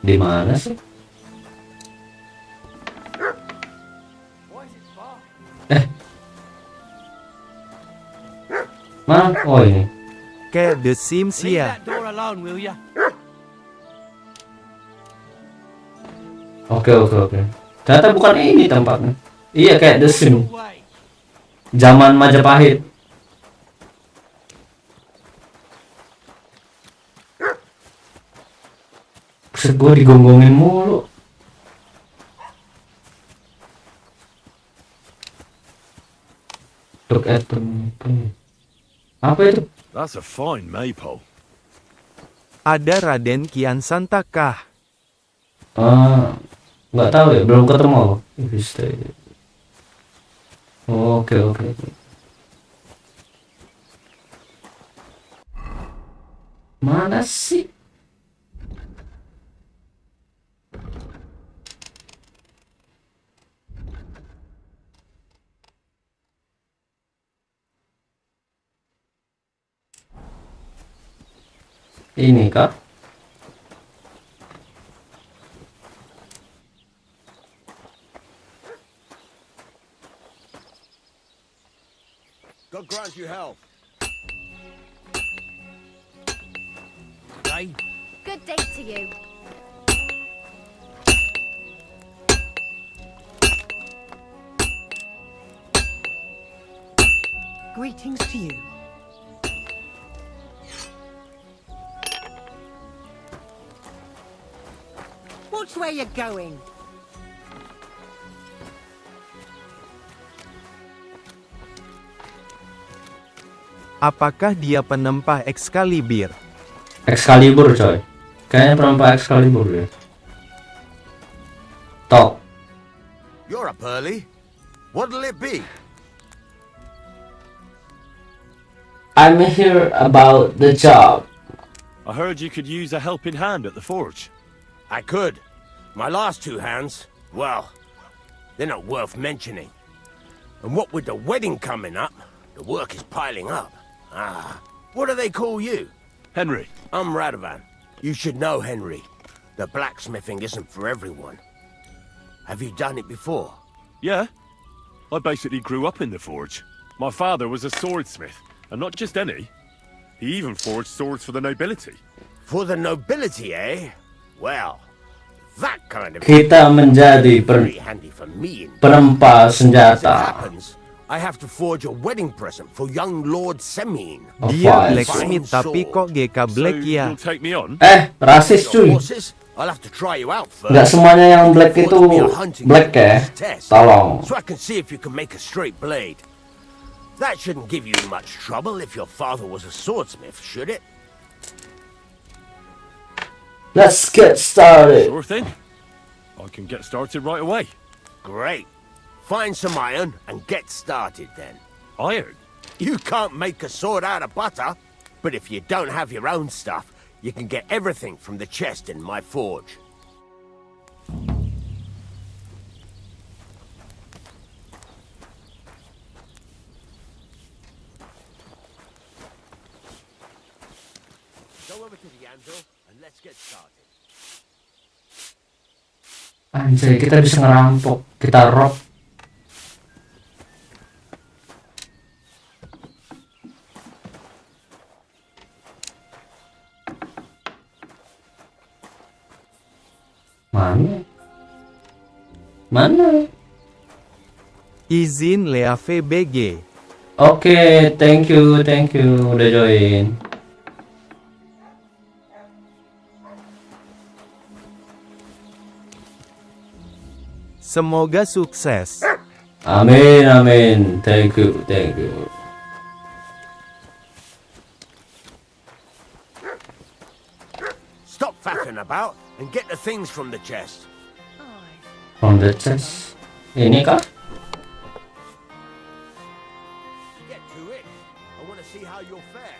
Di mana sih? Mana? Oh ini. Kayak The Sims ya. Oke. Ternyata bukan ini tempatnya. Iya kayak The Sims. Zaman Majapahit. Buset, gue digonggongin mulu. Look at them. Apa itu? That's a fine maypole. Ada Raden Kian Santa kah? Nggak tahu ya, belum ketemu. Oke. Mana sih? Ini kah? God grant you health. Day. Good day to you. Greetings to you. Watch where you're going. Apakah dia penempah Excalibur? Excalibur coy. Kayaknya penempah Excalibur ya. Talk. You're up early. What'll it be? I'm here about the job. I heard you could use a helping hand at the forge. I could. My last two hands, well, They're not worth mentioning. And what with the wedding coming up, the work is piling up. What do they call you? Henry. I'm Radovan. You should know Henry. The blacksmithing isn't for everyone. Have you done it before? Yeah. I basically grew up in the forge. My father was a swordsmith, and not just any. He even forged swords for the nobility. For the nobility, eh? Well, that kind of... Kita menjadi penempa senjata. I have to forge a wedding present for young Lord Semin. Dia blacksmith tapi kok GK Black ya? Rasis cuy. I'll have to try you out first. Nggak semuanya yang black itu black ya. Tolong. So I can see if you can make a straight blade. That shouldn't give you much trouble if your father was a swordsmith, should it? Let's get started. Sure thing. I can get started right away. Great. Find some iron and get started then. Iron? You can't make a sword out of butter, but if you don't have your own stuff, you can get everything from the chest in my forge. Go over to the anvil and let's get started. Anjay, kita bisa ngerampok. Kita rob. Mana? Izin Lea VBG. Oke, thank you udah join. Semoga sukses. Amin. Thank you. Stop faffing about and get the things from the chest. From the chest. Ini kah? Get to it. I want to see how you'll fare.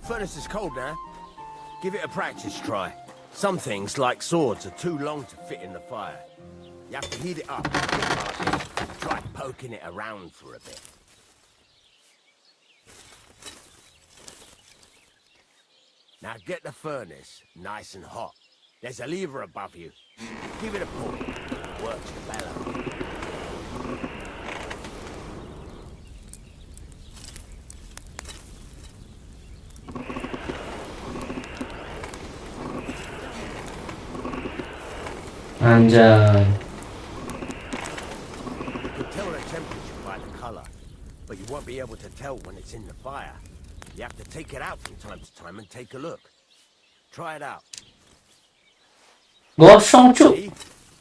Furnace is cold now. Give it a practice try. Some things, like swords, are too long to fit in the fire. You have to heat it up. Try poking it around for a bit. Now get the furnace nice and hot. There's a lever above you. Give it a pull. Works better. Anjay. You can tell the temperature by the color, but you won't be able to tell when it's in the fire. You have to take it out from time to time and take a look. Try it out. Gosong cu. See?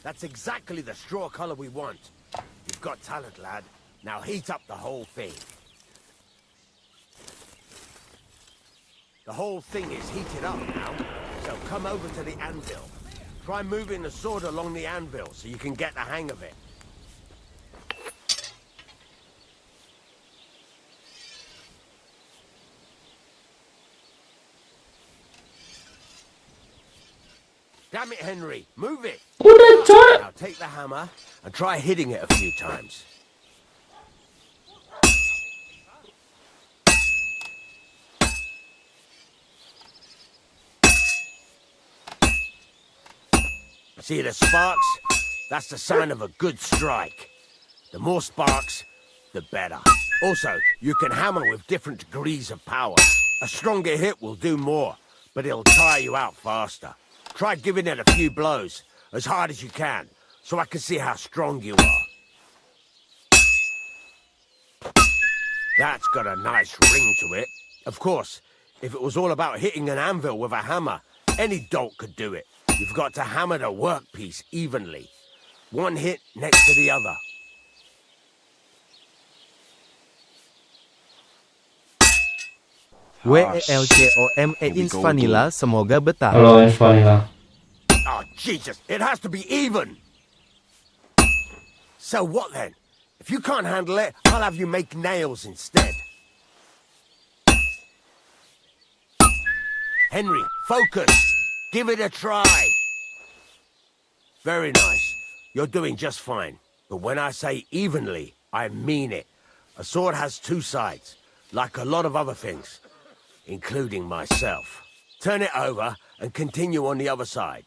That's exactly the straw color we want. You've got talent, lad. Now heat up the whole thing. The whole thing is heated up now, so come over to the anvil. Try moving the sword along the anvil so you can get the hang of it. Damn it, Henry, move it! Now take the hammer and try hitting it a few times. See the sparks? That's the sign of a good strike. The more sparks, the better. Also, you can hammer with different degrees of power. A stronger hit will do more, but it'll tire you out faster. Try giving it a few blows, as hard as you can, so I can see how strong you are. That's got a nice ring to it. Of course, if it was all about hitting an anvil with a hammer, any dolt could do it. You've got to hammer the workpiece evenly. One hit next to the other. WELCOME Ins Vanilla, semoga betah. Halo Ins Vanilla. Oh, Jesus, it has to be even. So what then? If you can't handle it, I'll have you make nails instead. Henry, focus. Give it a try. Very nice. You're doing just fine. But when I say evenly, I mean it. A sword has two sides, like a lot of other things, including myself. Turn it over and continue on the other side.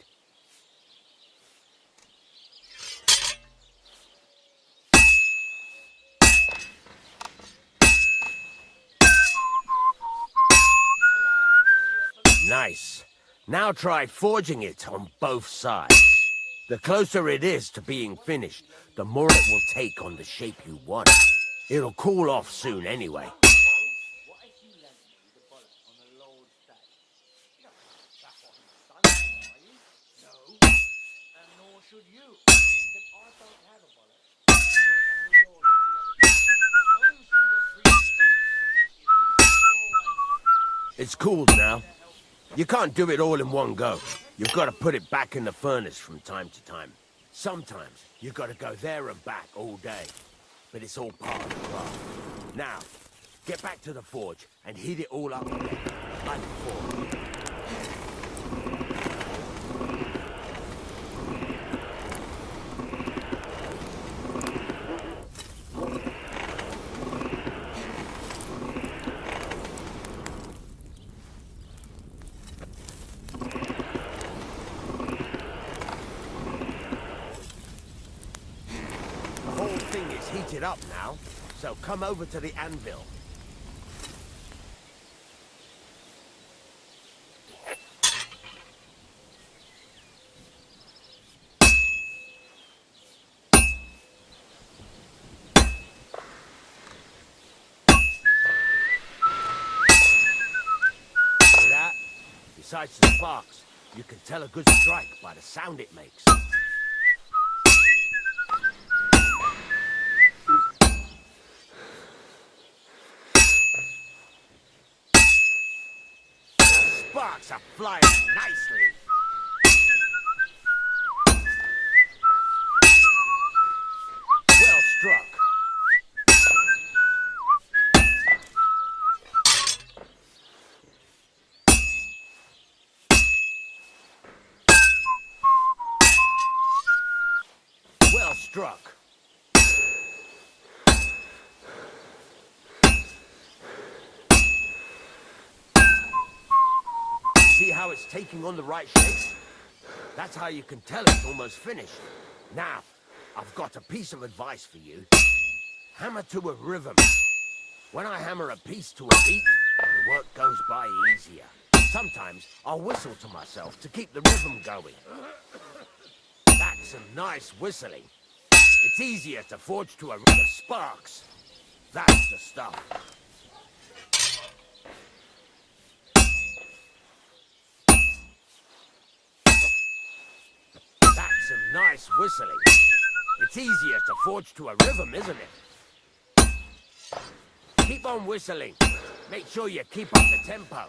Nice. Now try forging it on both sides. The closer it is to being finished, the more it will take on the shape you want. It'll cool off soon anyway. It's cooled now. You can't do it all in one go. You've got to put it back in the furnace from time to time. Sometimes you've got to go there and back all day. But it's all part of the craft. Now, get back to the forge and heat it all up again, like before. Heated up now, so come over to the anvil. See that? Besides the sparks, you can tell a good strike by the sound it makes. Sparks are flying nicely. Well struck. Well struck. See how it's taking on the right shape? That's how you can tell it's almost finished. Now, I've got a piece of advice for you. Hammer to a rhythm. When I hammer a piece to a beat, the work goes by easier. Sometimes I'll whistle to myself to keep the rhythm going. That's some nice whistling. It's easier to forge to a rhythm. Sparks. That's the stuff. Some nice whistling. It's easier to forge to a rhythm, isn't it? Keep on whistling. Make sure you keep up the tempo.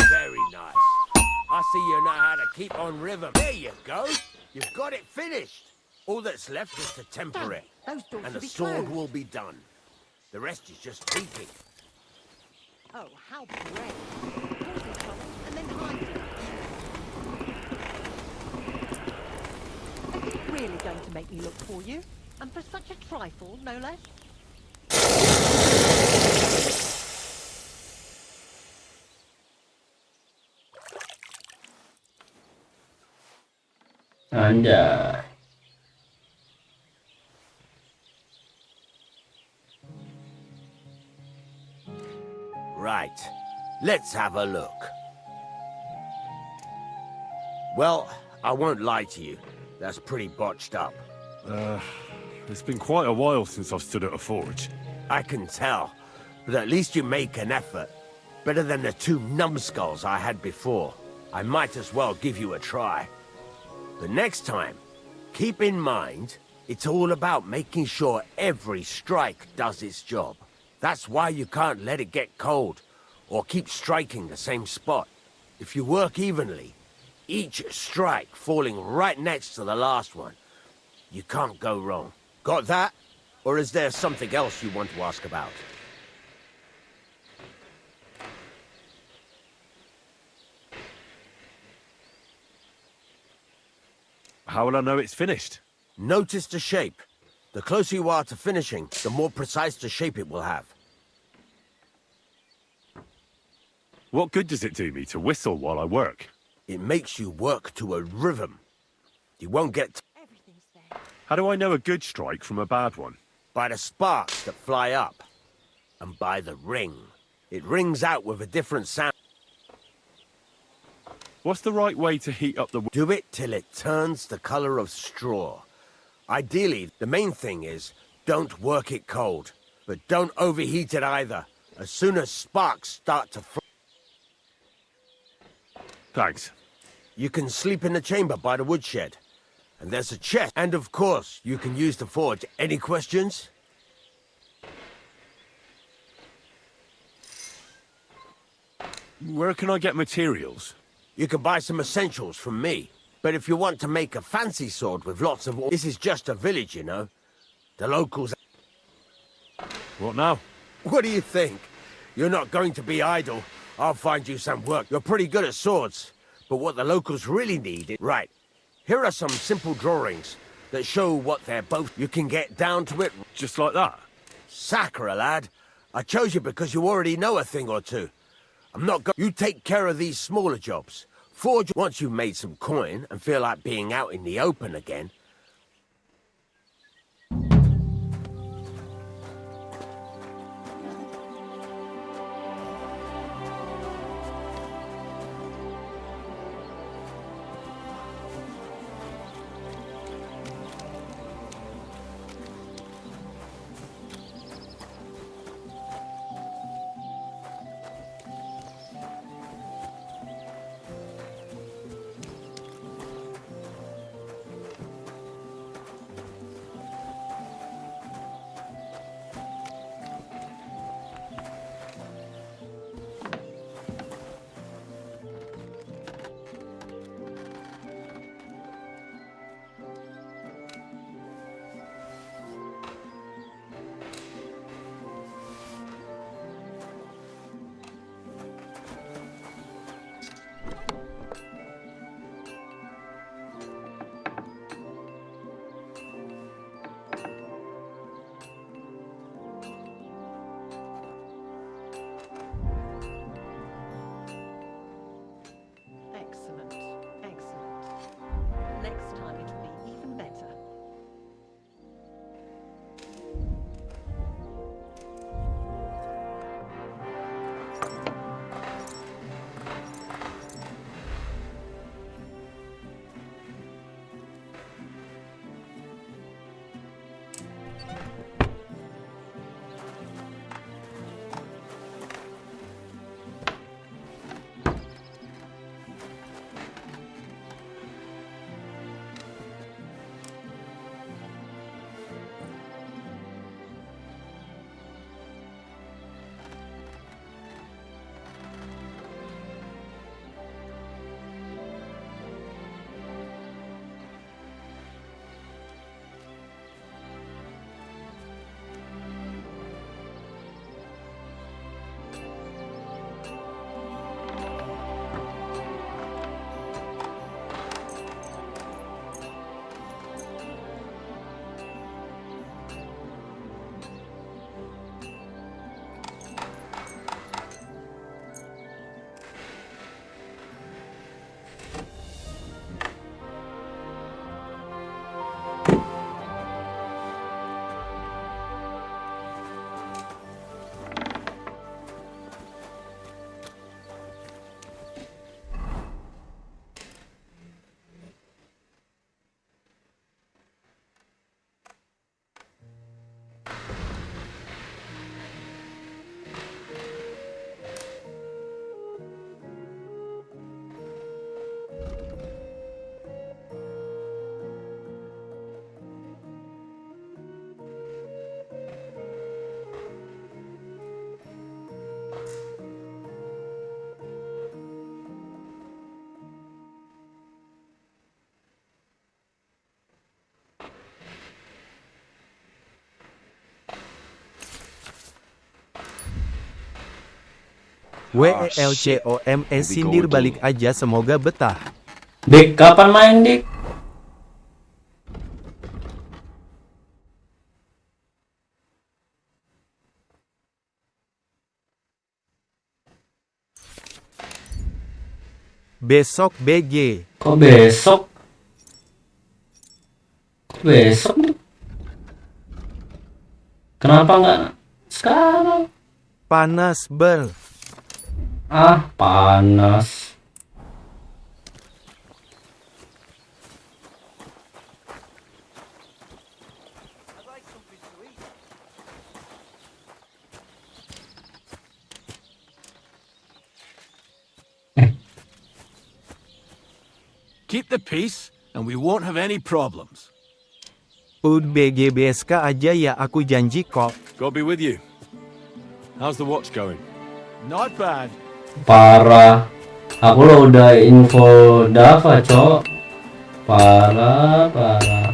Very nice. I see you know how to keep on rhythm. There you go. You've got it finished. All that's left is to temper it. And the sword will be done. The rest is just tweaking. Oh, how brave. And then hide it. Are you really going to make me look for you? And for such a trifle, no less? Anjay. Right. Let's have a look. Well, I won't lie to you. That's pretty botched up. It's been quite a while since I've stood at a forge. I can tell. But at least you make an effort. Better than the two numbskulls I had before. I might as well give you a try. But next time, keep in mind, It's all about making sure every strike does its job. That's why you can't let it get cold, or keep striking the same spot. If you work evenly, each strike falling right next to the last one, you can't go wrong. Got that? Or is there something else you want to ask about? How will I know it's finished? Notice the shape. The closer you are to finishing, the more precise the shape it will have. What good does it do me to whistle while I work? It makes you work to a rhythm. You won't get... How do I know a good strike from a bad one? By the sparks that fly up. And by the ring. It rings out with a different sound. What's the right way to heat up the... Do it till it turns the color of straw. Ideally, the main thing is, don't work it cold. But don't overheat it either. As soon as sparks start to fly... Thanks. You can sleep in the chamber by the woodshed. And there's a chest. And of course, you can use the forge. Any questions? Where can I get materials? You can buy some essentials from me. But if you want to make a fancy sword with lots of... This is just a village, you know. The locals... What now? What do you think? You're not going to be idle. I'll find you some work. You're pretty good at swords. But what the locals really need is... Right. Here are some simple drawings that show what they're both... You can get down to it... Just like that? Sacre, lad. I chose you because you already know a thing or two. I'm not going... You take care of these smaller jobs. Forge... Once you've made some coin and feel like being out in the open again... WELCOME sindir balik aja semoga betah. Dik, kapan main, Dik? Besok BG. Kok besok? Kok besok nih? Kenapa nggak sekarang? Panas bel. Ah, panas. Keep the peace, and we won't have any problems. BG BSK aja ya, aku janji kok. God be with you. How's the watch going? Not bad. Parah. Aku lo udah info Dava, cok. Parah, parah.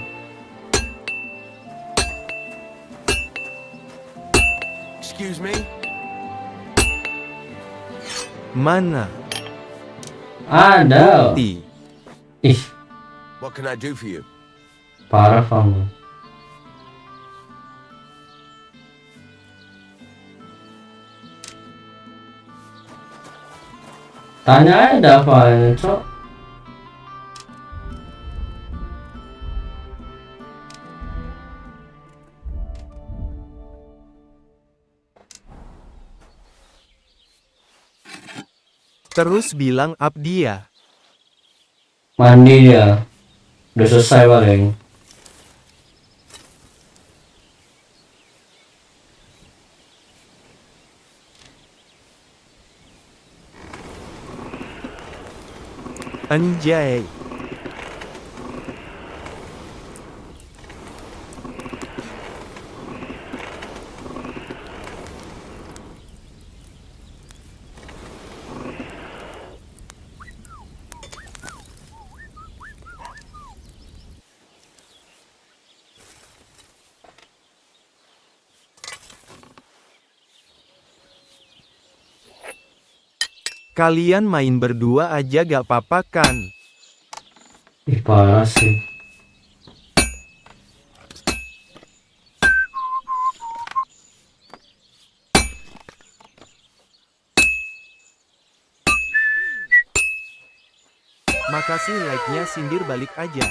Excuse me? Mana? Ada. Bukti. Ih, What can I do for you? parah kamu. Tanya aja Dava, cok. Terus bilang up dia. Mandi dia. Udah selesai paling. Anjay. Kalian main berdua aja gak apa-apa kan? Ih, parah sih. Makasih like-nya, sindir balik aja.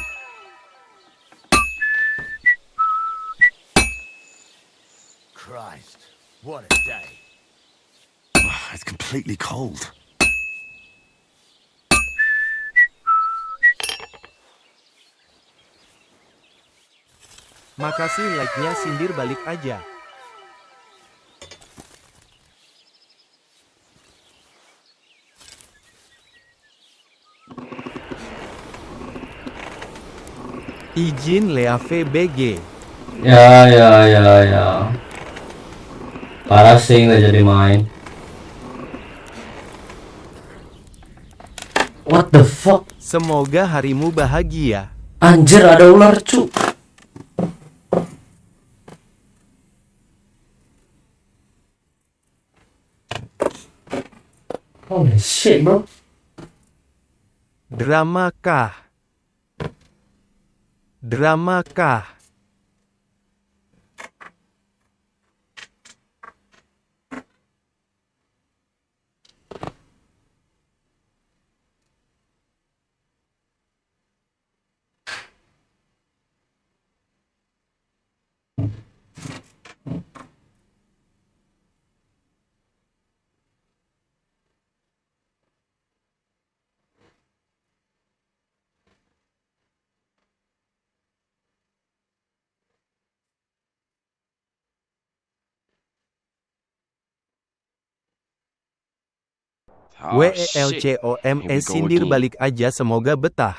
Christ, what a day. It's completely cold. Makasih like-nya, sindir balik aja. Izin Leave BG. Ya. Parah sih nggak jadi main. What the fuck? Semoga harimu bahagia. Anjir, ada ular, cu. Holy shit, bro. Drama kah? Drama kah? WELCOME sindir balik aja semoga betah.